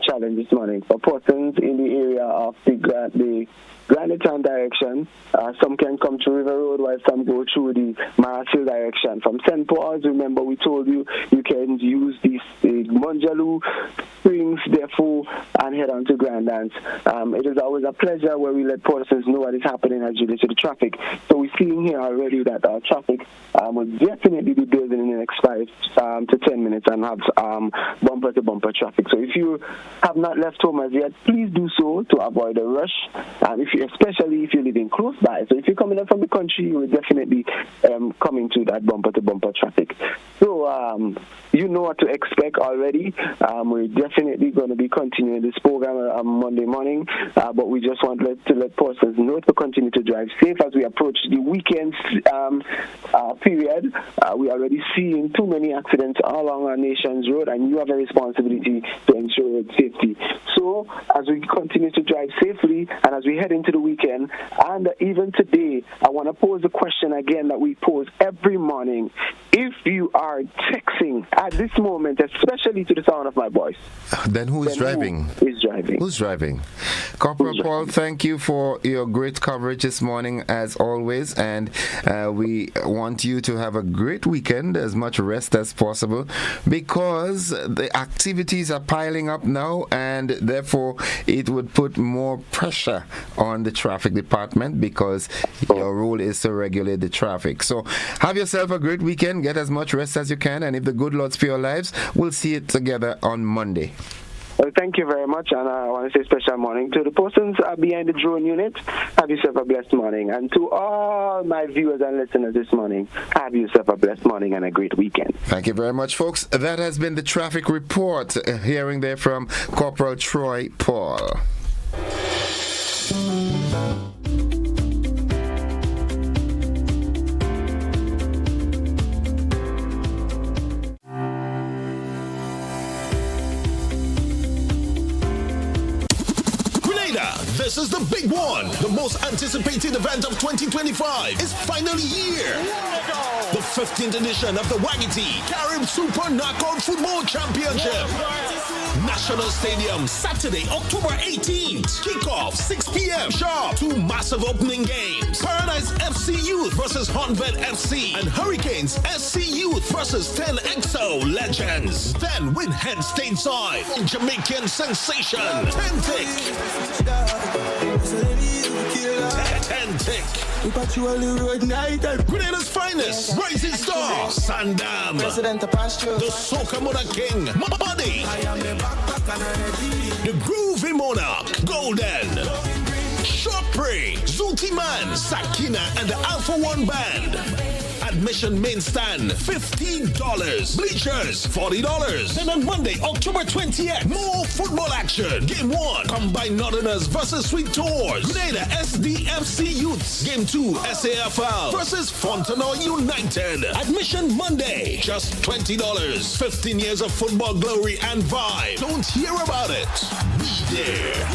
challenge this morning. For persons in the area of the Grande Town direction, some can come through River Road while some go through the Marseille direction. From St. Paul's, remember we told you can use the Manjalo, Springs, therefore, and head on to Grandlands. It is always a pleasure where we let persons know what is happening as related to the traffic. So we're seeing here already that our traffic will definitely be building in the next 5 to 10 minutes and have bumper-to-bumper traffic. So if you have not left home as yet, please do so to avoid a rush, especially if you're living close by. So if you're coming up from the country, you will definitely coming to that bumper-to-bumper traffic. So you know what to expect already. We're definitely going to be continuing this program on Monday morning, but we just want to let persons know to continue to drive safe as we approach the weekend. weekend period, we are already seeing too many accidents all along our nation's road, and you have a responsibility to ensure road safety. So as we continue to drive safely and as we head into the weekend, and even today, I want to pose the question again that we pose every morning. If you are texting at this moment, especially to the sound of my voice, then who is driving? Who is driving? Who's driving? Corporal Paul, thank you for your great coverage this morning, as always, and we want you to have a great weekend, as much rest as possible, because the activities are piling up now, and therefore it would put more pressure on the traffic department, because your role is to regulate the traffic. So have yourself a great weekend, get as much rest as you can, and if the good Lord spare your lives, we'll see it together on Monday. Well, thank you very much, and I want to say special morning to the persons behind the drone unit. Have yourself a blessed morning, and to all my viewers and listeners this morning, have yourself a blessed morning and a great weekend. Thank you very much, folks. That has been the traffic report. Hearing there from Corporal Troy Paul. This is the big one. The most anticipated event of 2025 is finally here. The 15th edition of the Wagiti Carib Super Knockout Football Championship. National Stadium, Saturday, October 18th. Kickoff, 6 p.m. sharp. 2 massive opening games. Paradise FC Youth versus Hornvet FC. And Hurricanes SC Youth versus 10XO Legends. Then win head stateside. Jamaican sensation, Tentic. Grenada's finest, Rising Star, Sandam, the Soca Mona King, Buddy, the Groovy Monarch, Golden, Shopre, Zutiman, Sakina, and the Alpha One Band. Admission main stand, $15. Bleachers, $40. Then on Monday, October 20th, more football action. Game 1, Combined Northerners versus Sweet Tours. Grenada SDFC Youths. Game 2, SAFL versus Fontenoy United. Admission Monday, just $20. 15 years of football glory and vibe. Don't hear about it. Be there.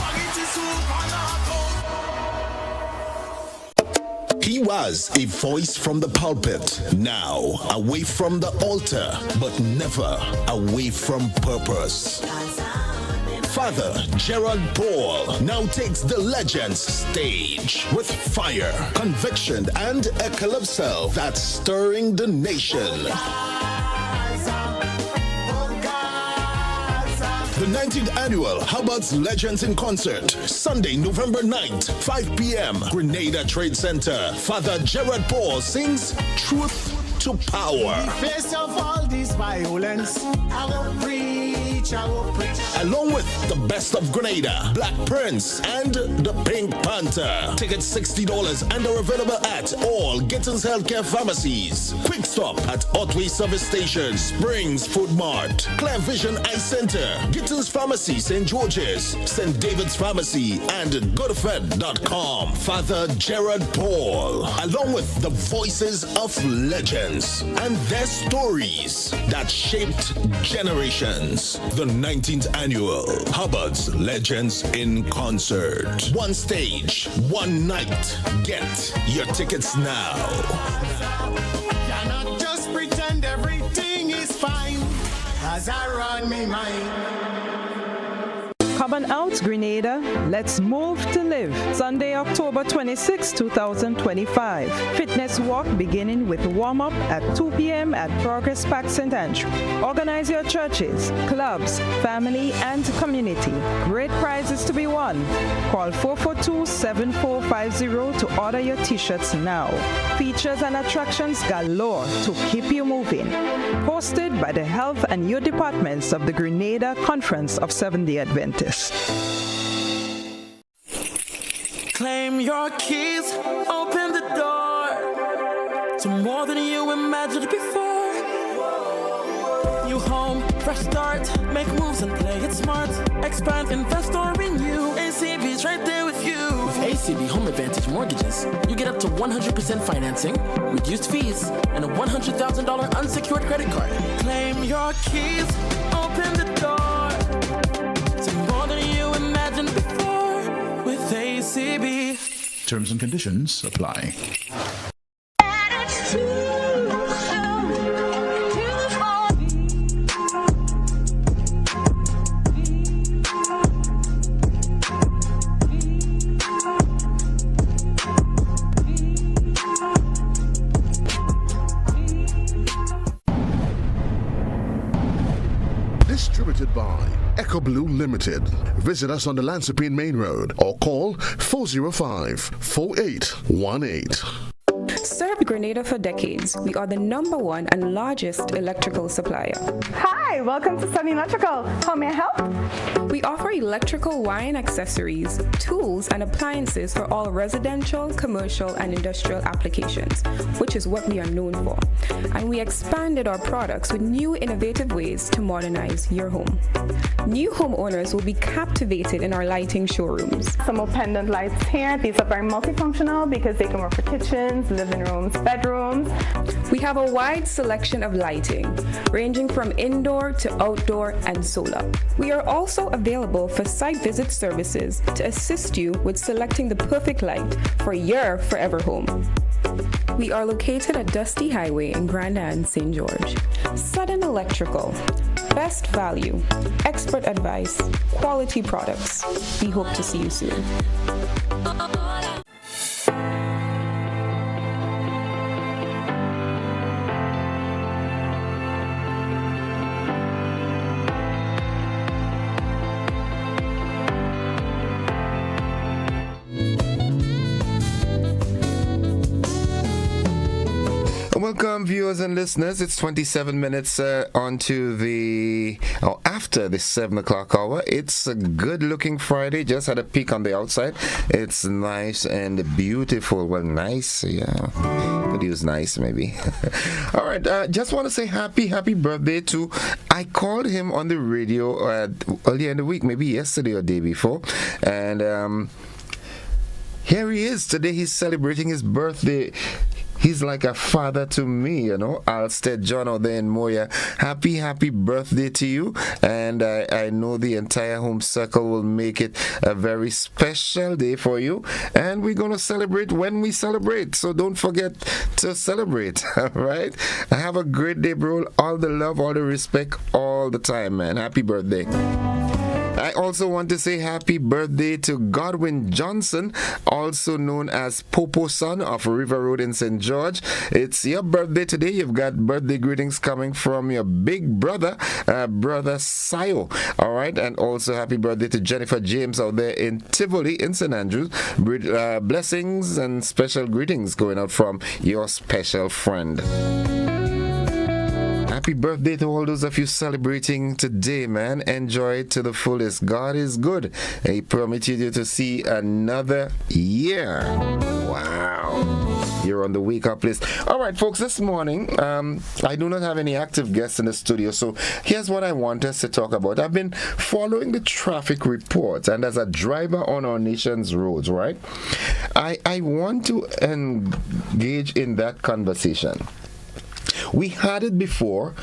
He was a voice from the pulpit, now away from the altar, but never away from purpose. Father Gerald Paul now takes the Legends stage with fire, conviction, and a calypso that's stirring the nation. The 19th annual Hubbard's Legends in Concert, Sunday, November 9th, 5 p.m., Grenada Trade Center. Father Gerard Paul sings Truth to Power. Face of all this violence, I will preach, I will preach. Along with the best of Grenada, Black Prince, and the Pink Panther. Tickets $60 and are available at all Gittins Healthcare Pharmacies. Quick Stop at Otway Service Station, Springs Food Mart, Clear Vision Eye Center, Gittins Pharmacy, St. George's, St. David's Pharmacy, and GoodFed.com. Father Gerard Paul, along with the voices of legends and their stories that shaped generations. The 19th annual Hubbard's Legends in Concert. One stage, one night. Get your tickets now. Cannot just pretend everything is fine as I run me mind. Come on out, Grenada. Let's move to live. Sunday, October 26, 2025. Fitness walk beginning with warm-up at 2 p.m. at Progress Park St. Andrew. Organize your churches, clubs, family, and community. Great prizes to be won. Call 442-7450 to order your t-shirts now. Features and attractions galore to keep you moving. Hosted by the Health and Youth Departments of the Grenada Conference of Seventh-day Adventists. Claim your keys, open the door to more than you imagined before. New home, fresh start, make moves and play it smart. Expand, invest or renew. ACB's right there with you. With FCB Home Advantage mortgages, you get up to 100% financing, reduced fees, and a $100,000 unsecured credit card. Claim your keys, open the door to more than you imagined before with ACB. Terms and conditions apply. Distributed by Echo Blue Limited. Visit us on the Lansopine Main Road or call 405-4818. Served Grenada for decades. We are the #1 and largest electrical supplier. Hi, welcome to Sunny Electrical. How may I help? We offer electrical wire and accessories, tools, and appliances for all residential, commercial, and industrial applications, which is what we are known for. And we expanded our products with new innovative ways to modernize your home. New homeowners will be captivated in our lighting showrooms. Some more pendant lights here. These are very multifunctional because they can work for kitchens, living rooms, bedrooms. We have a wide selection of lighting, ranging from indoor to outdoor and solar. We are also available for site visit services to assist you with selecting the perfect light for your forever home. We are located at Dusty Highway in Grenada, St. George. Sudden Electrical. Best value, expert advice, quality products. We hope to see you soon. Welcome, viewers and listeners. It's 27 minutes after the 7 o'clock hour. It's a good-looking Friday. Just had a peek on the outside. It's nice and beautiful. Well, nice, yeah. Could use nice, maybe. All right. Just want to say happy birthday to. I called him on the radio earlier in the week, maybe yesterday or day before, and here he is today. He's celebrating his birthday. He's like a father to me, you know. Alstead John out there in Moya. Happy birthday to you. And I know the entire home circle will make it a very special day for you. And we're going to celebrate when we celebrate. So don't forget to celebrate, all right? Have a great day, bro. All the love, all the respect, all the time, man. Happy birthday. I also want to say happy birthday to Godwin Johnson, also known as Popo Son of River Road in St. George. It's your birthday today. You've got birthday greetings coming from your big brother, Brother Sayo. All right, and also happy birthday to Jennifer James out there in Tivoli in St. Andrews. Blessings and special greetings going out from your special friend. Happy birthday to all those of you celebrating today, man. Enjoy it to the fullest. God is good. He permitted you to see another year. Wow. You're on the wake up list. All right, folks, this morning, I do not have any active guests in the studio, so here's what I want us to talk about. I've been following the traffic reports, and as a driver on our nation's roads, right, I want to engage in that conversation. We had it before,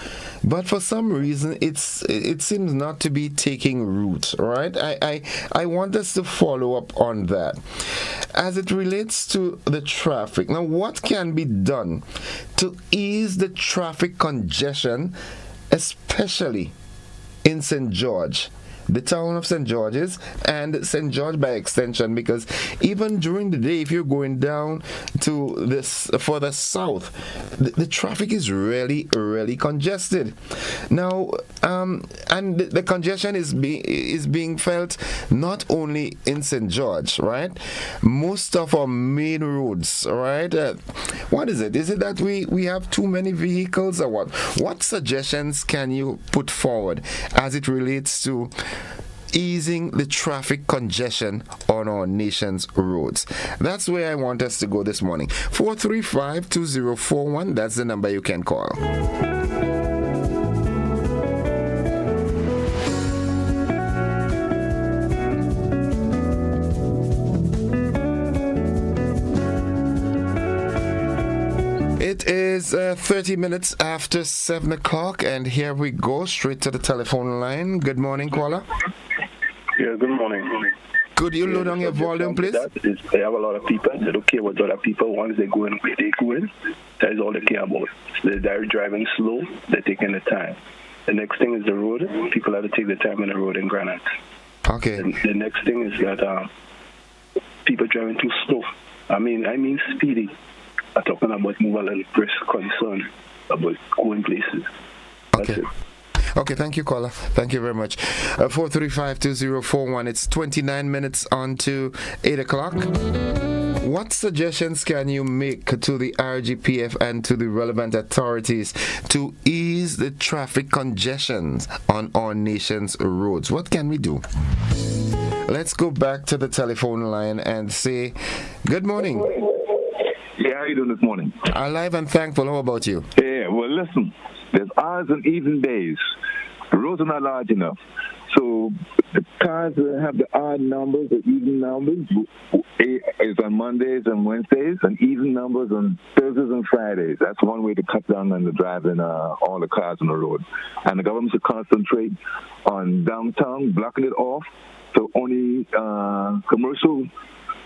but for some reason it seems not to be taking root, right? I want us to follow up on that. As it relates to the traffic, now what can be done to ease the traffic congestion, especially in St. George? The town of St. George's and St. George by extension, because even during the day, if you're going down to this further south, the traffic is really congested. Now, and the congestion is being felt not only in St. George, right? Most of our main roads, right? What is it? Is it that we have too many vehicles or what? What suggestions can you put forward as it relates to easing the traffic congestion on our nation's roads? That's where I want us to go this morning. 435-2041, that's the number you can call. It is 30 minutes after 7 o'clock, and here we go straight to the telephone line. Good morning, caller. Yeah, good morning. Could you load on your volume, please? They have a lot of people. They don't care what other people. Once they go in where they go in, that is all they care about. So they're driving slow. They're taking the time. The next thing is the road. People have to take the time on the road in Grenada. Okay. The next thing is that people driving too slow. I mean speedy. I'm talking about move a little brisk, concern about going places. Okay. Okay, thank you, caller. Thank you very much. 435-2041. It's 29 minutes on to 8 o'clock. What suggestions can you make to the RGPF and to the relevant authorities to ease the traffic congestions on our nation's roads? What can we do? Let's go back to the telephone line and say, good morning. Yeah, how you doing this morning? Alive and thankful. How about you? Yeah, well, listen, there's odds and even days. The roads are not large enough. So the cars that have the odd numbers, the even numbers, is on Mondays and Wednesdays, and even numbers on Thursdays and Fridays. That's one way to cut down on the driving all the cars on the road. And the government should concentrate on downtown, blocking it off, so only commercial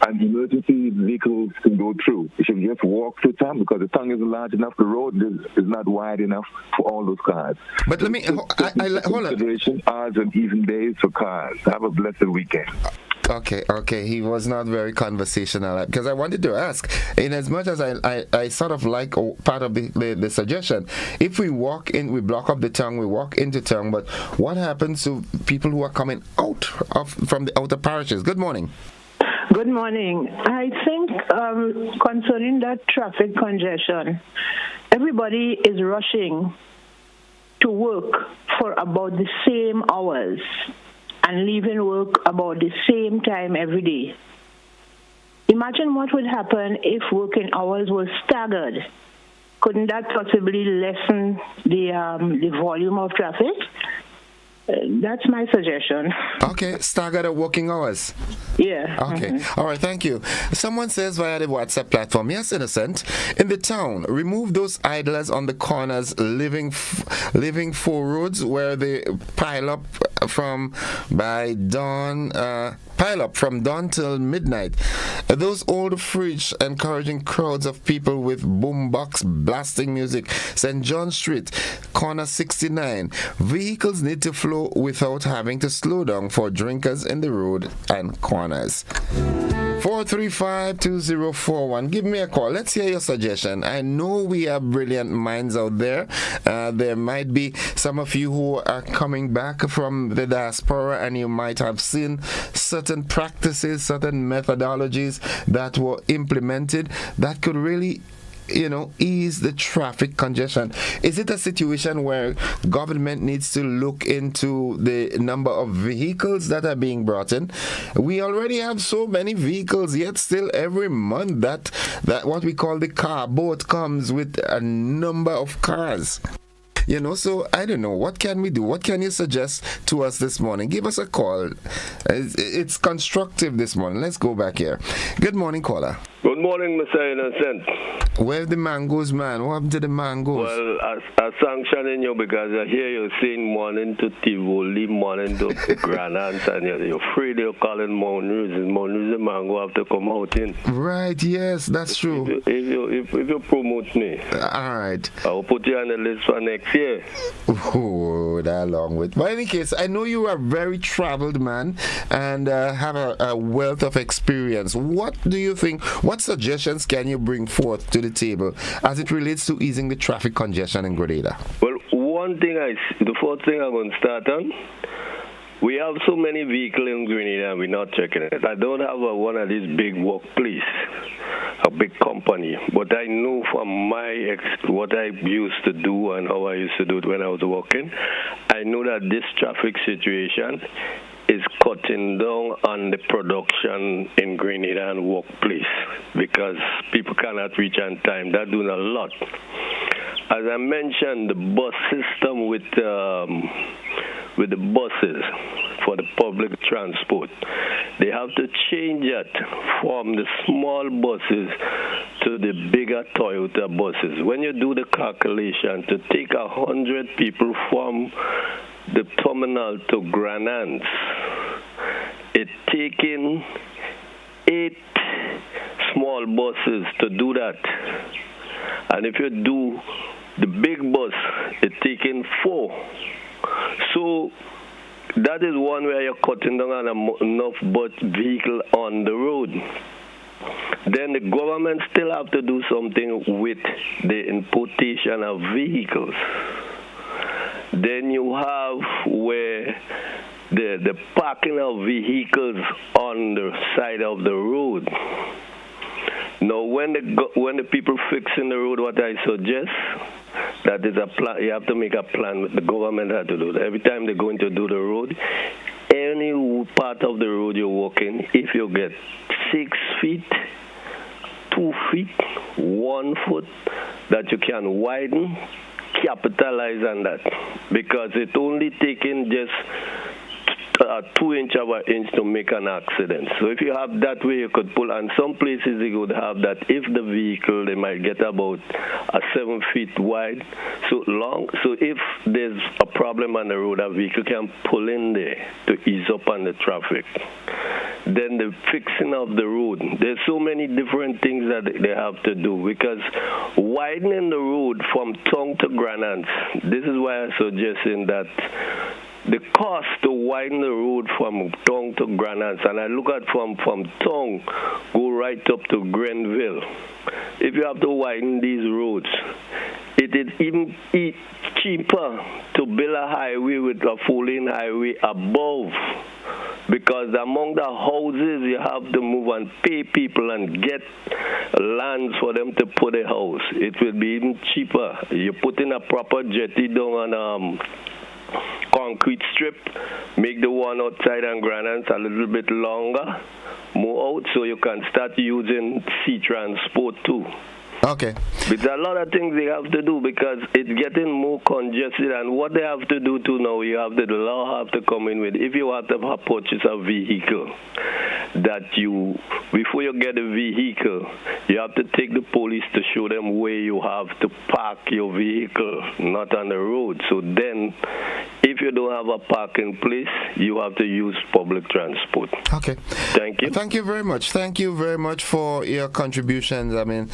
and emergency vehicles can go through. You should just walk through town because the town isn't large enough. The road is not wide enough for all those cars. But let me hold on. Consideration, odds and even days for cars. Have a blessed weekend. Okay. He was not very conversational because I wanted to ask, in as much as I sort of like part of the suggestion, if we walk in, we block up the town, we walk into town, but what happens to people who are coming out from the outer parishes? Good morning. Good morning. I think concerning that traffic congestion, everybody is rushing to work for about the same hours and leaving work about the same time every day. Imagine what would happen if working hours were staggered. Couldn't that possibly lessen the volume of traffic? That's my suggestion. Okay, staggered at working hours. Yeah. Okay. All right, thank you. Someone says via the WhatsApp platform, yes, Innocent, in the town, remove those idlers on the corners living four roads where they pile up from dawn till midnight. Those old fridge encouraging crowds of people with boombox blasting music. St. John Street, corner 69. Vehicles need to flow without having to slow down for drinkers in the road and corners. 435-2041. Give me a call. Let's hear your suggestion. I know we have brilliant minds out there. There might be some of you who are coming back from the diaspora and you might have seen certain practices, certain methodologies that were implemented that could really ease the traffic congestion. Is it a situation where government needs to look into the number of vehicles that are being brought in? We already have so many vehicles, yet still every month that what we call the car boat comes with a number of cars. So I don't know. What can we do? What can you suggest to us this morning? Give us a call. It's constructive this morning. Let's go back here. Good morning, caller. Good morning, Mr. Innocent. Where the mangoes, man? What happened to the mangoes? Well, I'm sanctioning you because I hear you saying morning to Tivoli, morning to Grenada, and you're afraid you're calling Mount News. Mount News and mango have to come out in. Right, yes, that's true. If you promote me, all right, I'll put you on the list for next year. Oh, that long with. But in any case, I know you are a very traveled man and have a wealth of experience. What do you think? What suggestions can you bring forth to the table as it relates to easing the traffic congestion in Grenada? Well, the first thing I'm going to start on, we have so many vehicles in Grenada and we're not checking it. I don't have one of these big workplace, a big company, but I know from what I used to do and how I used to do it when I was working, I know that this traffic situation is cutting down on the production in Grenada and workplace because people cannot reach on time. They're doing a lot. As I mentioned, the bus system with the buses for the public transport, they have to change it from the small buses to the bigger Toyota buses. When you do the calculation, to take 100 people from the terminal to Grenada, it's taking 8 small buses to do that. And if you do the big bus, it's taking 4. So that is one where you're cutting down on enough bus vehicle on the road. Then the government still have to do something with the importation of vehicles. Then you have where the parking of vehicles on the side of the road. Now, when the people fixing the road, what I suggest, that is a plan. You have to make a plan with the government how to do that. Every time they're going to do the road, any part of the road you're walking, if you get 6 feet, 2 feet, 1 foot, that you can widen, capitalize on that, because it's only taking just 2 inch of an inch to make an accident. So if you have that way, you could pull. And some places they would have that. If the vehicle, they might get about 7 feet wide, so long. So if there's a problem on the road, a vehicle can pull in there to ease up on the traffic. Then the fixing of the road. There's so many different things that they have to do, because widening the road from Tongue to Grenada, this is why I'm suggesting that the cost to widen the road from Tongue to Grenada, and I look at from Tongue, go right up to Grenville. If you have to widen these roads, it is even cheaper to build a highway with a 4-lane highway above, because among the houses you have to move and pay people and get lands for them to put a house. It will be even cheaper. You put in a proper jetty down on concrete strip, make the one outside on Grenada a little bit longer, more out, so you can start using sea transport too. Okay. But a lot of things they have to do, because it's getting more congested, and what they have to do too now, the law have to come in with, if you have to purchase a vehicle, that before you get a vehicle, you have to take the police to show them where you have to park your vehicle, not on the road. So then, if you don't have a parking place, you have to use public transport. Okay. Thank you. Thank you very much. Thank you very much for your contributions. I mean,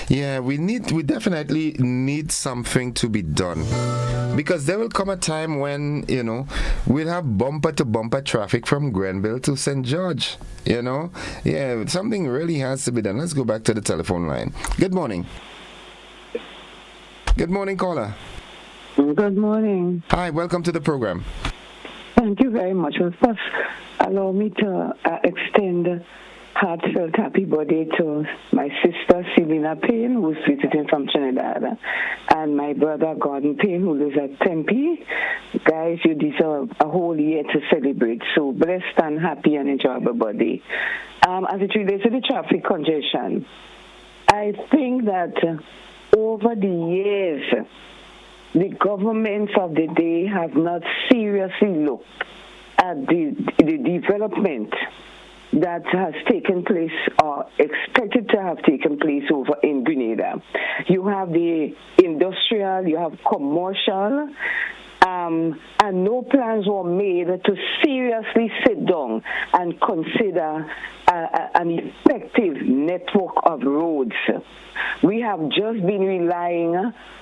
yeah, we definitely need something to be done, because there will come a time when, we'll have bumper to bumper traffic from Grenville to St. George. Yeah, something really has to be done. Let's go back to the telephone line. Good morning. Good morning, caller. Good morning. Hi, welcome to the program. Thank you very much. Well, first, allow me to extend heartfelt happy birthday to my sister, Selena Payne, who's visiting from Trinidad, and my brother, Gordon Payne, who lives at Tempe. Guys, you deserve a whole year to celebrate. So blessed and happy and enjoyable birthday. As it relates to the traffic congestion, I think that over the years, the governments of the day have not seriously looked at the development that has taken place or expected to have taken place over in Grenada. You have the industrial, you have commercial, and no plans were made to seriously sit down and consider an effective network of roads. We have just been relying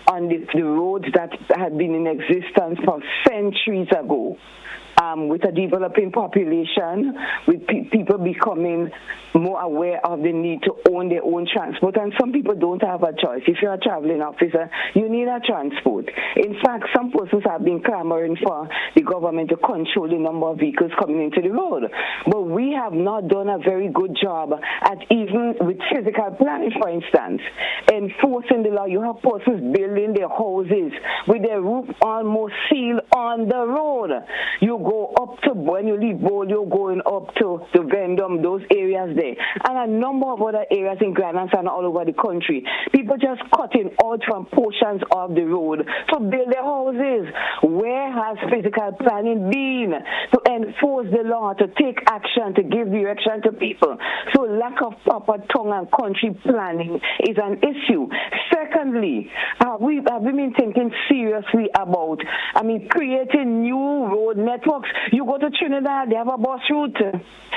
on the roads that had been in existence for centuries ago. With a developing population, with people becoming more aware of the need to own their own transport, and some people don't have a choice. If you're a traveling officer, you need a transport. In fact, some persons have been clamoring for the government to control the number of vehicles coming into the road. But we have not done a very good job at, even with physical planning, for instance, enforcing the law. You have persons building their houses with their roof almost sealed on the road. You go up to, when you leave Bowl, you're going up to Vendome, those areas there, and a number of other areas in Grenada and all over the country. People just cutting out from portions of the road to build their houses. Where has physical planning been to enforce the law, to take action, to give direction to people? So lack of proper tongue and country planning is an issue. Secondly, we've been thinking seriously about, creating new road networks. You go to Trinidad, they have a bus route.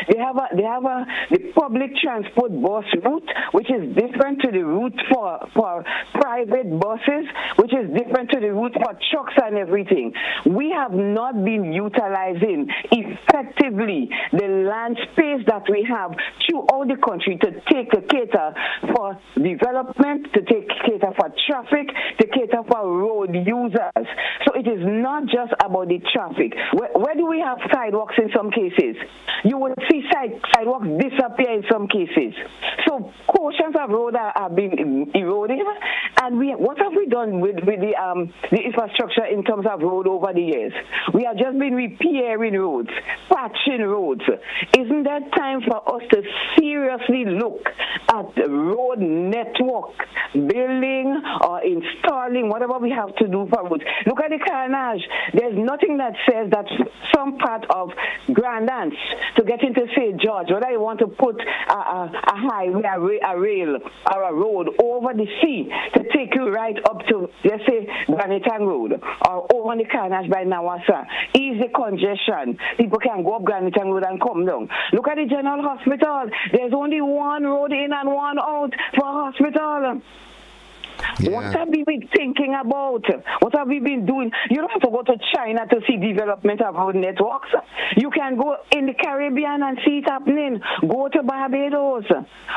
They have the public transport bus route, which is different to the route for private buses, which is different to the route for trucks and everything. We have not been utilizing effectively the land space that we have throughout the country to cater for development, to cater for traffic, to cater for road users. So it is not just about the traffic. Where do we have sidewalks in some cases? You will see sidewalks disappear in some cases. So portions of road are being eroded. And what have we done with the infrastructure in terms of road over the years? We have just been repairing roads, patching roads. Isn't that time for us to seriously look at the road network building or installing whatever we have to do for roads? Look at the carnage. There's nothing that says that some part of Grandance to get into St. George, whether you want to put a highway, a rail, or a road over the sea to take you right up to, let's say, Granitang Road or over the carnage by Nawasa. Ease the congestion. People can go up Granitang Road and come down. Look at the General Hospital. There's only one road in and one out for a hospital. Yeah. What have we been thinking about? What have we been doing? You don't have to go to China to see development of road networks. You can go in the Caribbean and see it happening. Go to Barbados.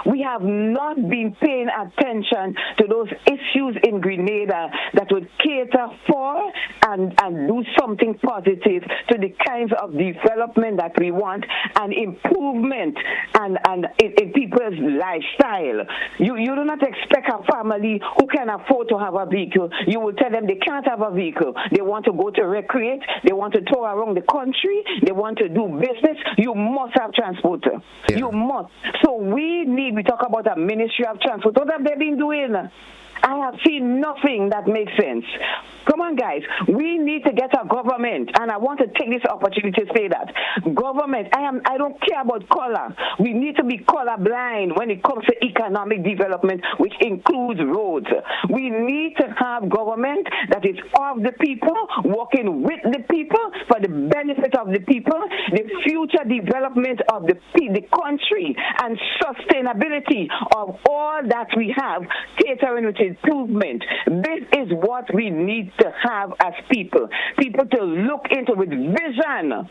We have not been paying attention to those issues in Grenada that would cater for and do something positive to the kinds of development that we want and improvement and in people's lifestyle. You do not expect a family who can afford to have a vehicle. You will tell them they can't have a vehicle. They want to go to recreate. They want to tour around the country. They want to do business. You must have transport. Yeah. You must. So we talk about a Ministry of Transport. What have they been doing? I have seen nothing that makes sense. Come on, guys. We need to get a government, and I want to take this opportunity to say that. Government, I don't care about color. We need to be colorblind when it comes to economic development, which includes roads. We need to have government that is of the people, working with the people for the benefit of the people, the future development of the country, and sustainability of all that we have, catering with improvement. This is what we need to have as people to look into with vision.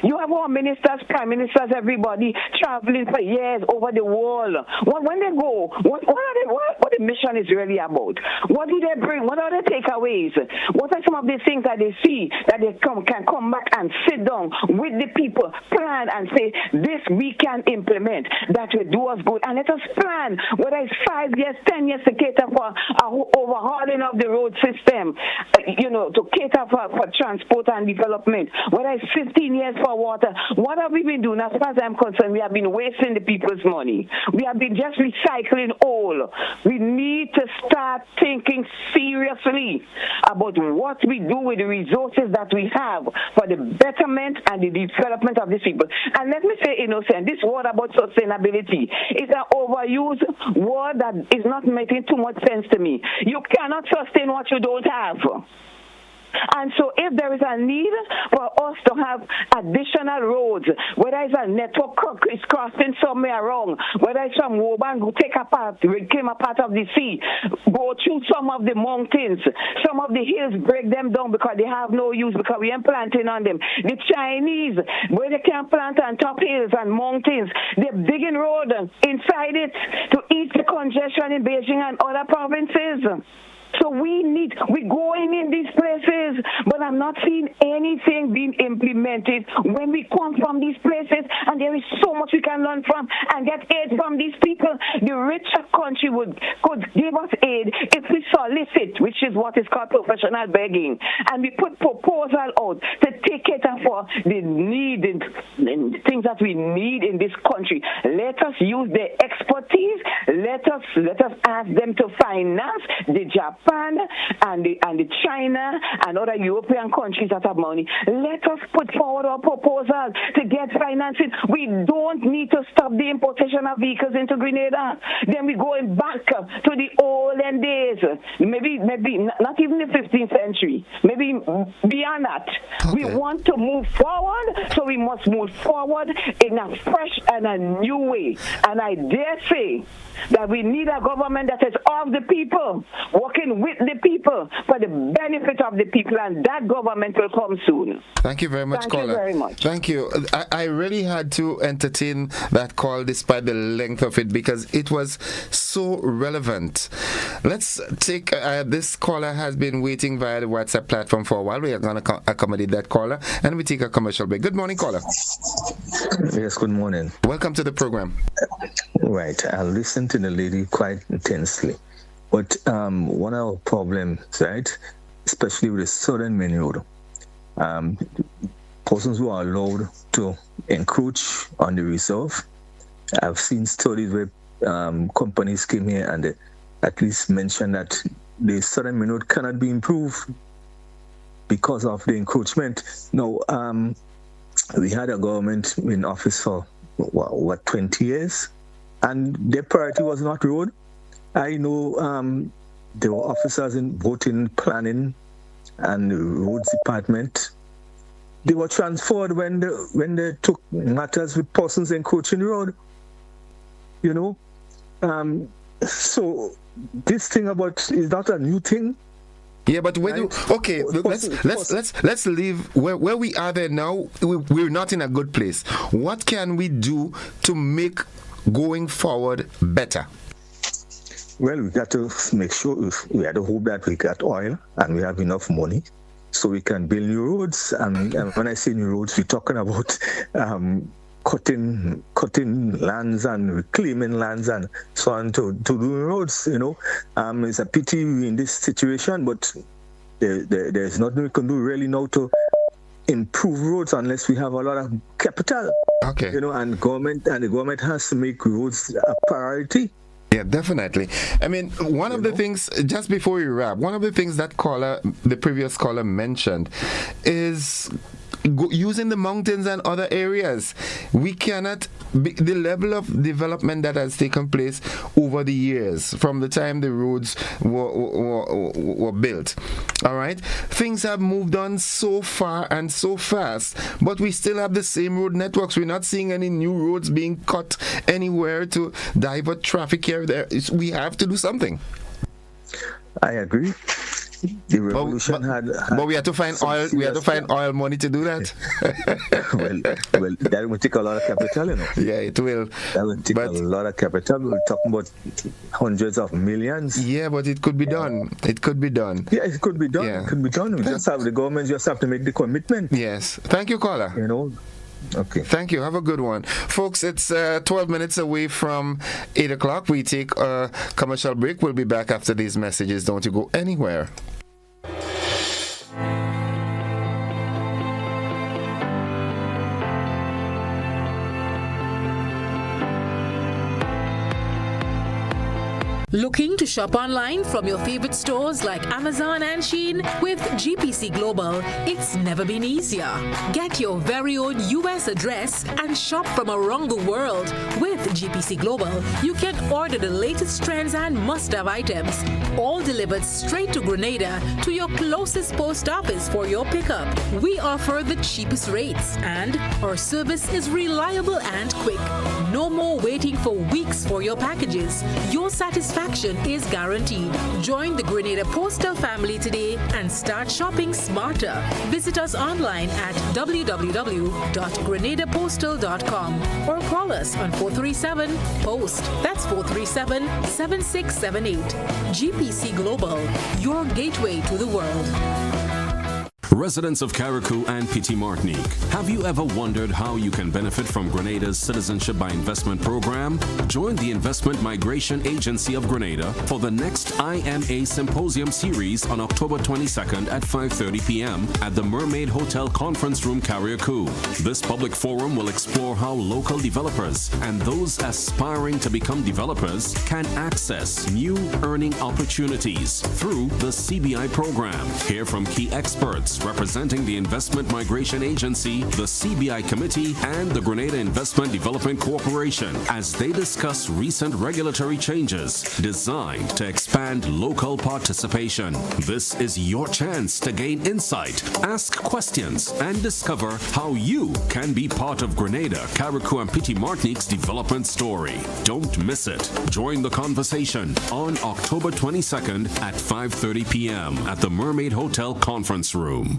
You have our ministers, prime ministers, everybody traveling for years over the world. When they go, what the mission is really about? What do they bring? What are the takeaways? What are some of the things that they see that they can come back and sit down with the people, plan and say, this we can implement, that will do us good, and let us plan whether it's 5 years, 10 years to cater for overhauling of the road system, to cater for transport and development, whether it's 15 years for water. What have we been doing? As far as I'm concerned, we have been wasting the people's money. We have been just recycling all. We need to start thinking seriously about what we do with the resources that we have for the betterment and the development of these people. And let me say, Innocent, this word about sustainability is an overused word that is not making too much sense to me. You cannot sustain what you don't have. And so if there is a need for us to have additional roads, whether it's a network is crossing somewhere wrong, whether it's from Woban who became a part of the sea, go through some of the mountains, some of the hills, break them down because they have no use, because we ain't planting on them. The Chinese, where they can plant on top hills and mountains, they're digging road inside it to ease the congestion in Beijing and other provinces. So we're going in these places, but I'm not seeing anything being implemented when we come from these places, and there is so much we can learn from and get aid from these people. The richer country could give us aid if we solicit, which is what is called professional begging, and we put proposal out to take it for the needed things that we need in this country. Let us use their expertise. Let us ask them to finance the Japan and the China and other European countries that have money. Let us put forward our proposal to get financing. We don't need to stop the importation of vehicles into Grenada. Then we're going back to the olden days, maybe not even the 15th century, maybe beyond that. Okay. We want to move forward, so we must move forward in a fresh and a new way. And I dare say that we need a government that is of the people, working with the people for the benefit of the people, and that government will come soon. Thank you very much, caller. Thank you very much. Thank you. I really had to entertain that call despite the length of it because it was so relevant. Let's take this caller has been waiting via the WhatsApp platform for a while. We are going to accommodate that caller, and we take a commercial break. Good morning, caller. Yes, good morning. Welcome to the program. Right, I listened to the lady quite intensely. But one of our problems, right, especially with the Southern Main Road, persons who are allowed to encroach on the reserve. I've seen studies where companies came here and they at least mentioned that the Southern Main Road cannot be improved because of the encroachment. Now, we had a government in office for, 20 years? And their priority was not road. I know there were officers in both in planning and the roads department. They were transferred when they took matters with persons encroaching the road. You know, so this thing about is not a new thing. Yeah, but when let's leave where we are there now. We're not in a good place. What can we do to make going forward better? Well, we got to make sure we had to hope that we got oil and we have enough money so we can build new roads. And when I say new roads, we're talking about cutting lands and reclaiming lands and so on to do roads. You know, it's a pity we're in this situation, but there's nothing we can do really now to improve roads unless we have a lot of capital. Okay. You know, and the government has to make roads a priority. Yeah, definitely. I mean, one of the things, just before we wrap, one of the things that the previous caller mentioned is using the mountains and other areas. We cannot, the level of development that has taken place over the years, from the time the roads were built, all right? Things have moved on so far and so fast, but we still have the same road networks. We're not seeing any new roads being cut anywhere to divert traffic here. We have to do something. I agree. The revolution but we have to find oil. We have to find oil money to do that. well, that will take a lot of capital, you know. Yeah, it will. That will take a lot of capital. We're talking about hundreds of millions. Yeah, but it could be done. It could be done. Yeah, it could be done. Yeah. It could be done. The government just have to make the commitment. Yes. Thank you, caller. You know. Okay. Thank you. Have a good one. Folks, it's 12 minutes away from 8 o'clock. We take a commercial break. We'll be back after these messages. Don't you go anywhere. Looking to shop online from your favorite stores like Amazon and Shein? With GPC Global, it's never been easier. Get your very own US address and shop from around the world. With GPC Global, you can order the latest trends and must-have items, all delivered straight to Grenada to your closest post office for your pickup. We offer the cheapest rates, and our service is reliable and quick. No more waiting for weeks for your packages. Your satisfaction satisfaction is guaranteed. Join the Grenada Postal family today and start shopping smarter. Visit us online at www.grenadapostal.com or call us on 437-POST. That's 437-7678. GPC Global, your gateway to the world. Residents of Carriacou and Petit Martinique, have you ever wondered how you can benefit from Grenada's Citizenship by Investment program? Join the Investment Migration Agency of Grenada for the next IMA Symposium series on October 22nd at 5:30 p.m. at the Mermaid Hotel Conference Room, Carriacou. This public forum will explore how local developers and those aspiring to become developers can access new earning opportunities through the CBI program. Hear from key experts representing the Investment Migration Agency, the CBI Committee, and the Grenada Investment Development Corporation as they discuss recent regulatory changes designed to expand local participation. This is your chance to gain insight, ask questions, and discover how you can be part of Grenada, Carriacou, and Petit Martinique's development story. Don't miss it. Join the conversation on October 22nd at 5:30 p.m. at the Mermaid Hotel Conference Room.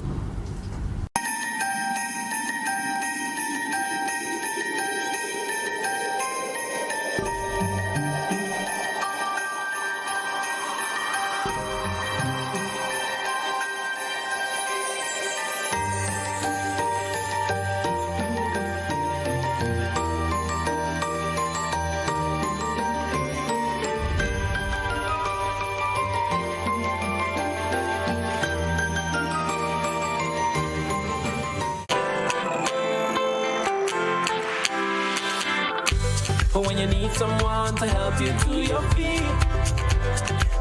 But when you need someone to help you to your feet,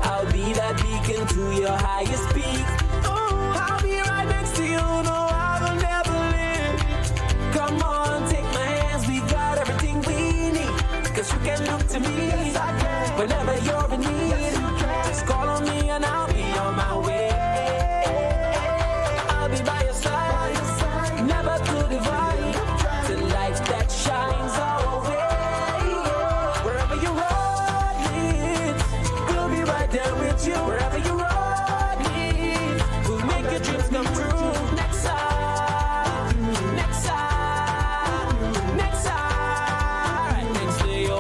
I'll be that beacon to your highest peak. Oh, I'll be right next to you, no, I will never leave. Come on, take my hands, we got everything we need. Cause you can look to me, yes, I can. Whenever you're in need, yes, you can. Just call on me and I'll be on my way. I'll be by your side, never to divide. The light that shines our way. Wherever you road leads, we'll make your dreams come true. Next time, next time, next time, next to you.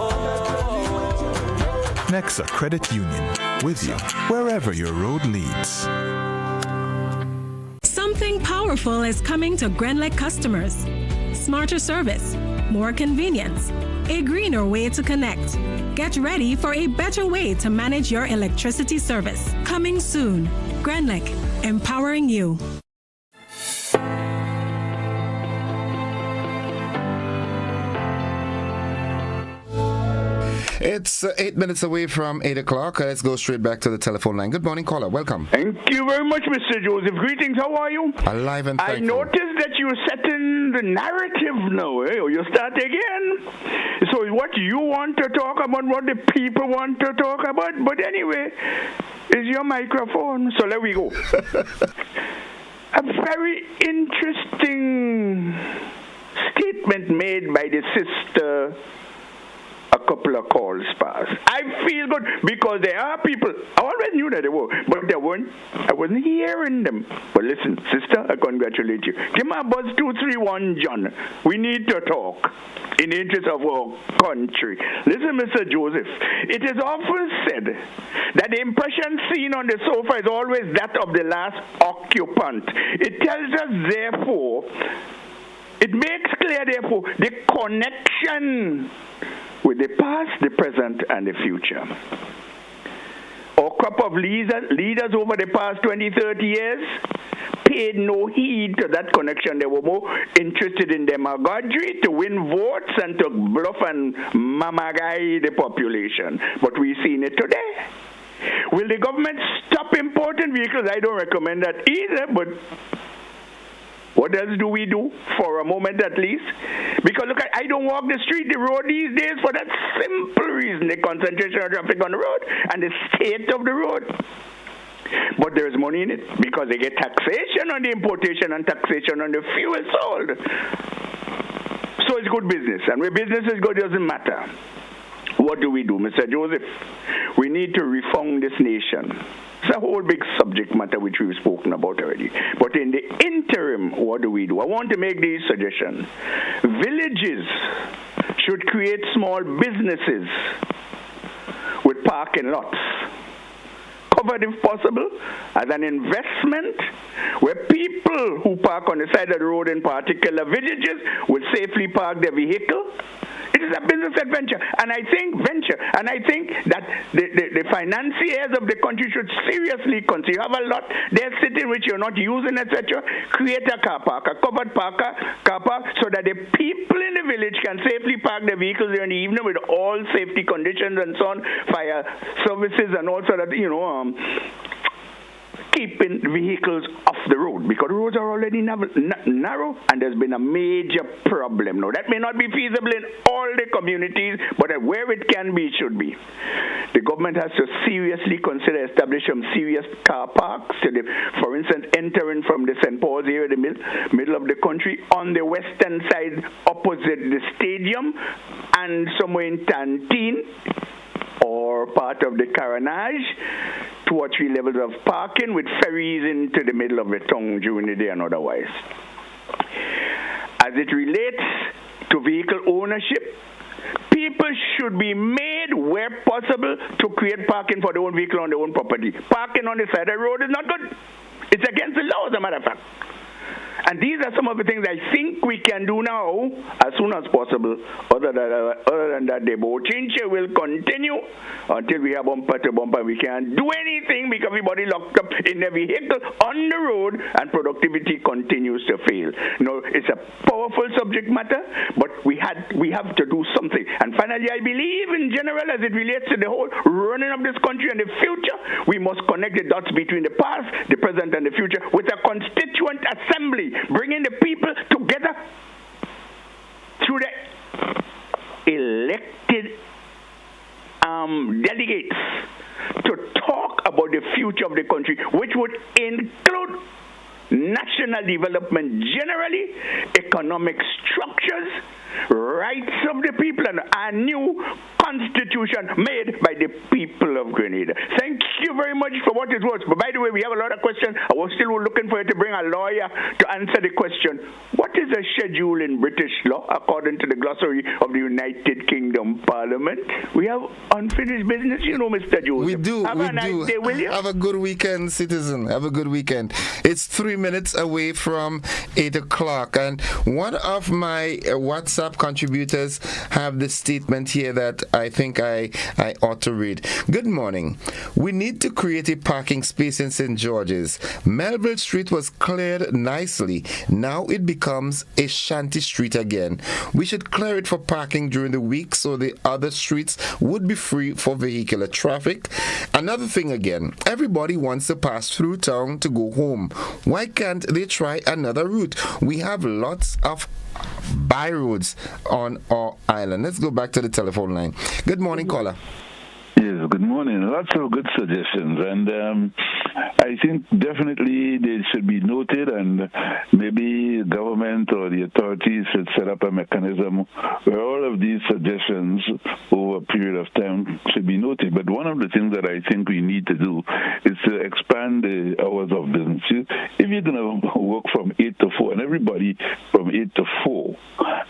Nexa Credit Union, with you wherever your road leads. Something powerful is coming to Grenlec customers. Smarter service, more convenience, a greener way to connect. Get ready for a better way to manage your electricity service. Coming soon. Grenlec, empowering you. It's 8 minutes away from 8 o'clock. Let's go straight back to the telephone line. Good morning, caller. Welcome. Thank you very much, Mr. Joseph. Greetings. How are you? Alive and thankful. I noticed that you're setting the narrative now. Eh? You start again. So what you want to talk about, what the people want to talk about. But anyway, it's your microphone. So let we go. A very interesting statement made by the sister a couple of calls past. I feel good because there are people, I always knew that they were, but I wasn't hearing them. But listen, sister, I congratulate you. Give me a buzz 231, John. We need to talk in the interest of our country. Listen, Mr. Joseph, it is often said that the impression seen on the sofa is always that of the last occupant. It tells us, therefore, it makes clear, therefore, the connection with the past, the present, and the future. Our crop of leaders over the past 20, 30 years paid no heed to that connection. They were more interested in demagoguery to win votes and to bluff and mamagai the population. But we've seen it today. Will the government stop importing vehicles? I don't recommend that either, but what else do we do for a moment at least? Because look, I don't walk the street, the road these days for that simple reason, the concentration of traffic on the road and the state of the road. But there's money in it because they get taxation on the importation and taxation on the fuel sold. So it's good business, and where business is good, it doesn't matter what what do we do, Mr. Joseph? We need to refound this nation. It's a whole big subject matter which we've spoken about already. But in the interim, what do we do? I want to make these suggestions. Villages should create small businesses with parking lots, covered if possible as an investment where people who park on the side of the road in particular villages will safely park their vehicle. It is a business adventure, and I think that the financiers of the country should seriously consider. You have a lot there sitting which you're not using, etc. Create a car park, a covered car park, so that the people in the village can safely park their vehicles during the evening with all safety conditions and so on, fire services and also that keeping vehicles off the road, because the roads are already narrow and there's been a major problem. Now, that may not be feasible in all the communities, but where it can be, it should be. The government has to seriously consider establishing some serious car parks, for instance, entering from the St. Paul's area, the middle of the country, on the western side opposite the stadium, and somewhere in Tantine, or part of the Caranage, 2 or 3 levels of parking with ferries into the middle of the town during the day and otherwise. As it relates to vehicle ownership, people should be made where possible to create parking for their own vehicle on their own property. Parking on the side of the road is not good. It's against the law, as a matter of fact. And these are some of the things I think we can do now as soon as possible. Other than that, the bochinche will continue until we are bumper to bumper. We can't do anything because everybody locked up in their vehicle on the road and productivity continues to fail. It's a powerful subject matter, but we have to do something. And finally, I believe in general, as it relates to the whole running of this country and the future, we must connect the dots between the past, the present, and the future with a constituent assembly, bringing the people together through the elected delegates to talk about the future of the country, which would include national development generally, economic structures, rights of the people, and a new constitution made by the people of Grenada. Thank you very much for what it was. But by the way, we have a lot of questions. I was still looking for you to bring a lawyer to answer the question. What is a schedule in British law according to the glossary of the United Kingdom Parliament? We have unfinished business, Mr. Joseph. We do. Have a nice day, will you? Have a good weekend, citizen. Have a good weekend. It's 3 minutes away from 8 o'clock. And one of my WhatsApp contributors have this statement here that I think I ought to read. Good morning. We need to create a parking space in St. George's. Melville Street was cleared nicely. Now it becomes a shanty street again. We should clear it for parking during the week so the other streets would be free for vehicular traffic. Another thing again, everybody wants to pass through town to go home. Why can't they try another route? We have lots of by roads on our island. Let's go back to the telephone line. Good morning, caller. Yes, good morning. Lots of good suggestions, and I think definitely they should be noted, and maybe government or the authorities should set up a mechanism where all of these suggestions over a period of time should be noted. But one of the things that I think we need to do is to expand the hours of business. If you're going to work from 8 to 4, and everybody from 8 to 4,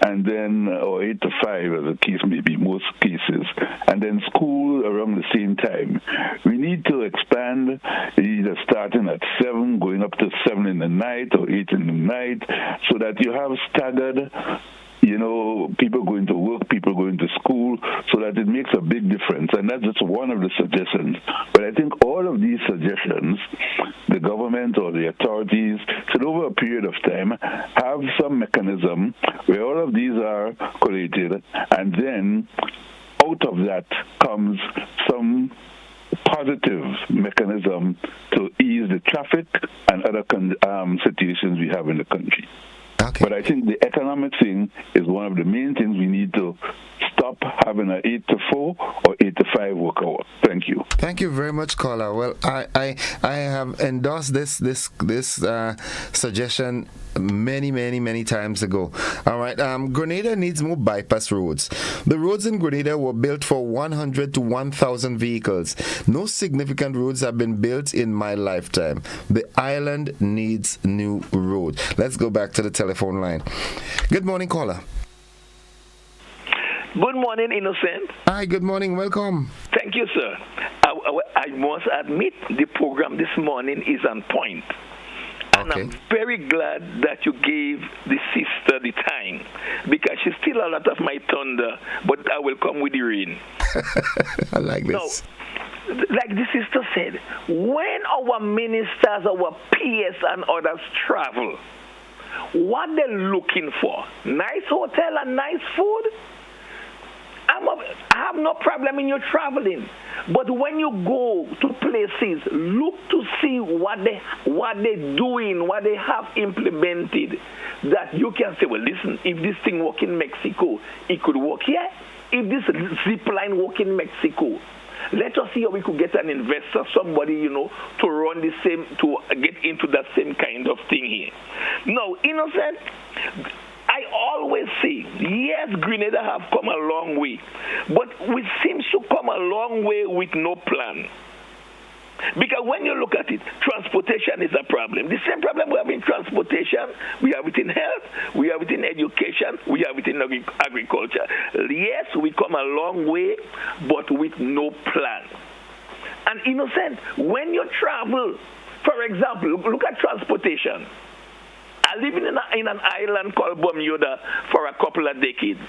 and then, or 8 to 5 as the case may be, most cases, and then school around the same time. We need to expand, either starting at 7, going up to 7 in the night or 8 in the night, so that you have staggered, people going to work, people going to school, so that it makes a big difference. And that's just one of the suggestions. But I think all of these suggestions, the government or the authorities should, over a period of time, have some mechanism where all of these are collated, and then out of that comes some positive mechanism to ease the traffic and other situations we have in the country. Okay. But I think the economic thing is one of the main things we need to stop having an 8 to 4 or 8 to 5 work hour. Thank you. Thank you very much, caller. Well, I have endorsed this suggestion many times ago. All right, Grenada needs more bypass roads. The roads in Grenada were built for 100 to 1,000 vehicles. No significant roads have been built in my lifetime. The island needs new roads. Let's go back to the telephone line. Good morning, caller. Good morning, Innocent. Hi, good morning. Welcome. Thank you, sir. I must admit the program this morning is on point. And I'm very glad that you gave the sister the time, because she's still a lot of my thunder, but I will come with the rain. I like this. Now, like the sister said, when our ministers, our PS and others travel, what they're looking for, nice hotel and nice food, I have no problem in you traveling. But when you go to places, look to see what they're doing, what they have implemented, that you can say, well, listen, if this thing work in Mexico, it could work here. If this zip line work in Mexico, let us see how we could get an investor, somebody, to run the same, to get into that same kind of thing here. Now, Innocent, I always say, yes, Grenada have come a long way, but we seem to come a long way with no plan. Because when you look at it, transportation is a problem. The same problem we have in transportation, we have it in health, we have it in education, we have it in agriculture. Yes, we come a long way, but with no plan. And Innocent, when you travel, for example, look at transportation. I live in an island called Bermuda for a couple of decades.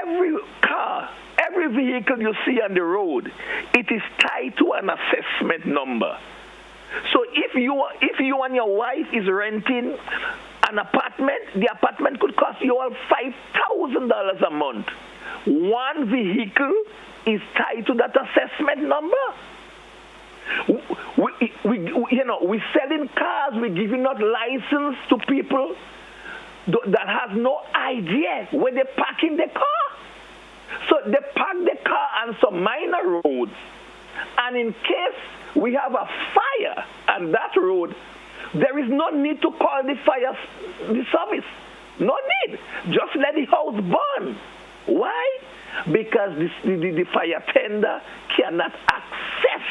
Every car, every vehicle you see on the road, it is tied to an assessment number. So if you and your wife is renting an apartment, the apartment could cost you all $5,000 a month. One vehicle is tied to that assessment number. We're selling cars, we're giving out license to people that has no idea where they're parking their car. So they park the car on some minor roads, and in case we have a fire on that road, there is no need to call the service. No need. Just let the house burn. Why? Because the fire tender cannot access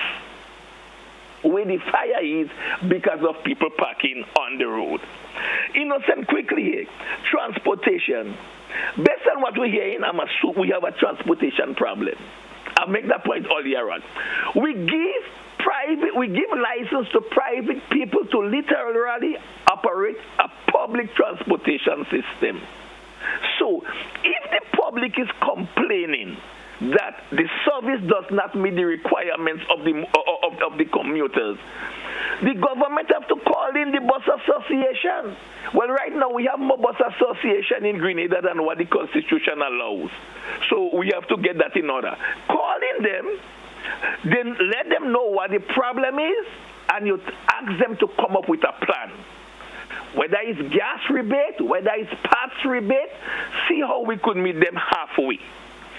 where the fire is because of people parking on the road. Innocent, quickly here, transportation. Based on what we're hearing, we have a transportation problem. I'll make that point earlier on. We give license to private people to literally operate a public transportation system. So if the public is complaining that the service does not meet the requirements of the commuters, the government have to call in the bus association. Well, right now we have more bus association in Grenada than what the Constitution allows. So we have to get that in order. Call in them, then let them know what the problem is, and you ask them to come up with a plan. Whether it's gas rebate, whether it's parts rebate, see how we could meet them halfway.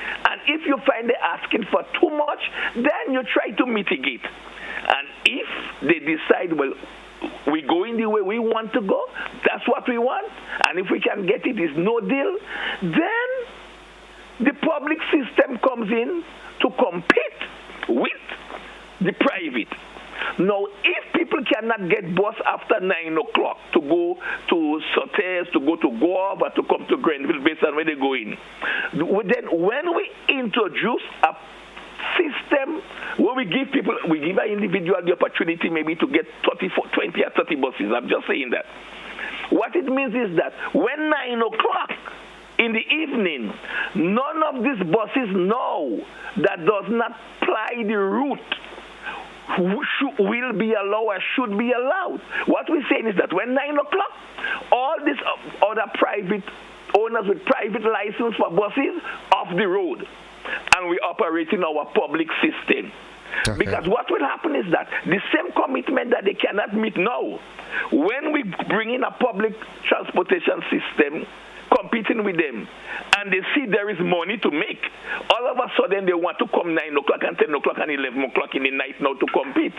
And if you find they're asking for too much, then you try to mitigate. And if they decide, well, we're going the way we want to go, that's what we want, and if we can get it, it's no deal, then the public system comes in to compete with the private. Now, if people cannot get bus after 9 o'clock to go to Sotes, to go to Guava, to come to Grenville based on where they're going, then when we introduce a system where we give an individual the opportunity maybe to get 20 or 30 buses, I'm just saying that. What it means is that when 9 o'clock in the evening, none of these buses know that does not ply the route will be allowed or should be allowed. What we're saying is that when 9 o'clock, all these other private owners with private license for buses off the road, and we operate in our public system. Okay. Because what will happen is that the same commitment that they cannot meet now, when we bring in a public transportation system, competing with them, and they see there is money to make, all of a sudden they want to come 9 o'clock and 10 o'clock and 11 o'clock in the night now to compete.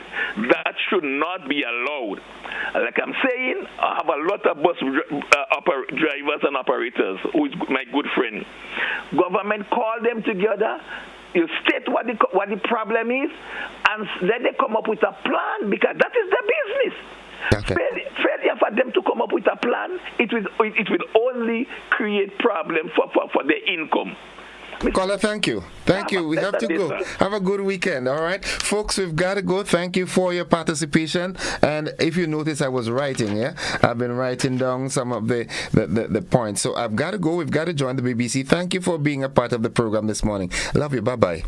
That should not be allowed. Like I'm saying, I have a lot of bus drivers and operators who is my good friend. Government call them together. You state what the problem is, and then they come up with a plan, because that is their business. Okay. Failure for them to come up with a plan, it will only create problems for their income. Caller, thank you. We have to go. Have a good weekend, all right? Folks, we've got to go. Thank you for your participation. And if you notice, I was writing, yeah? I've been writing down some of the points. So I've got to go. We've got to join the BBC. Thank you for being a part of the program this morning. Love you. Bye-bye.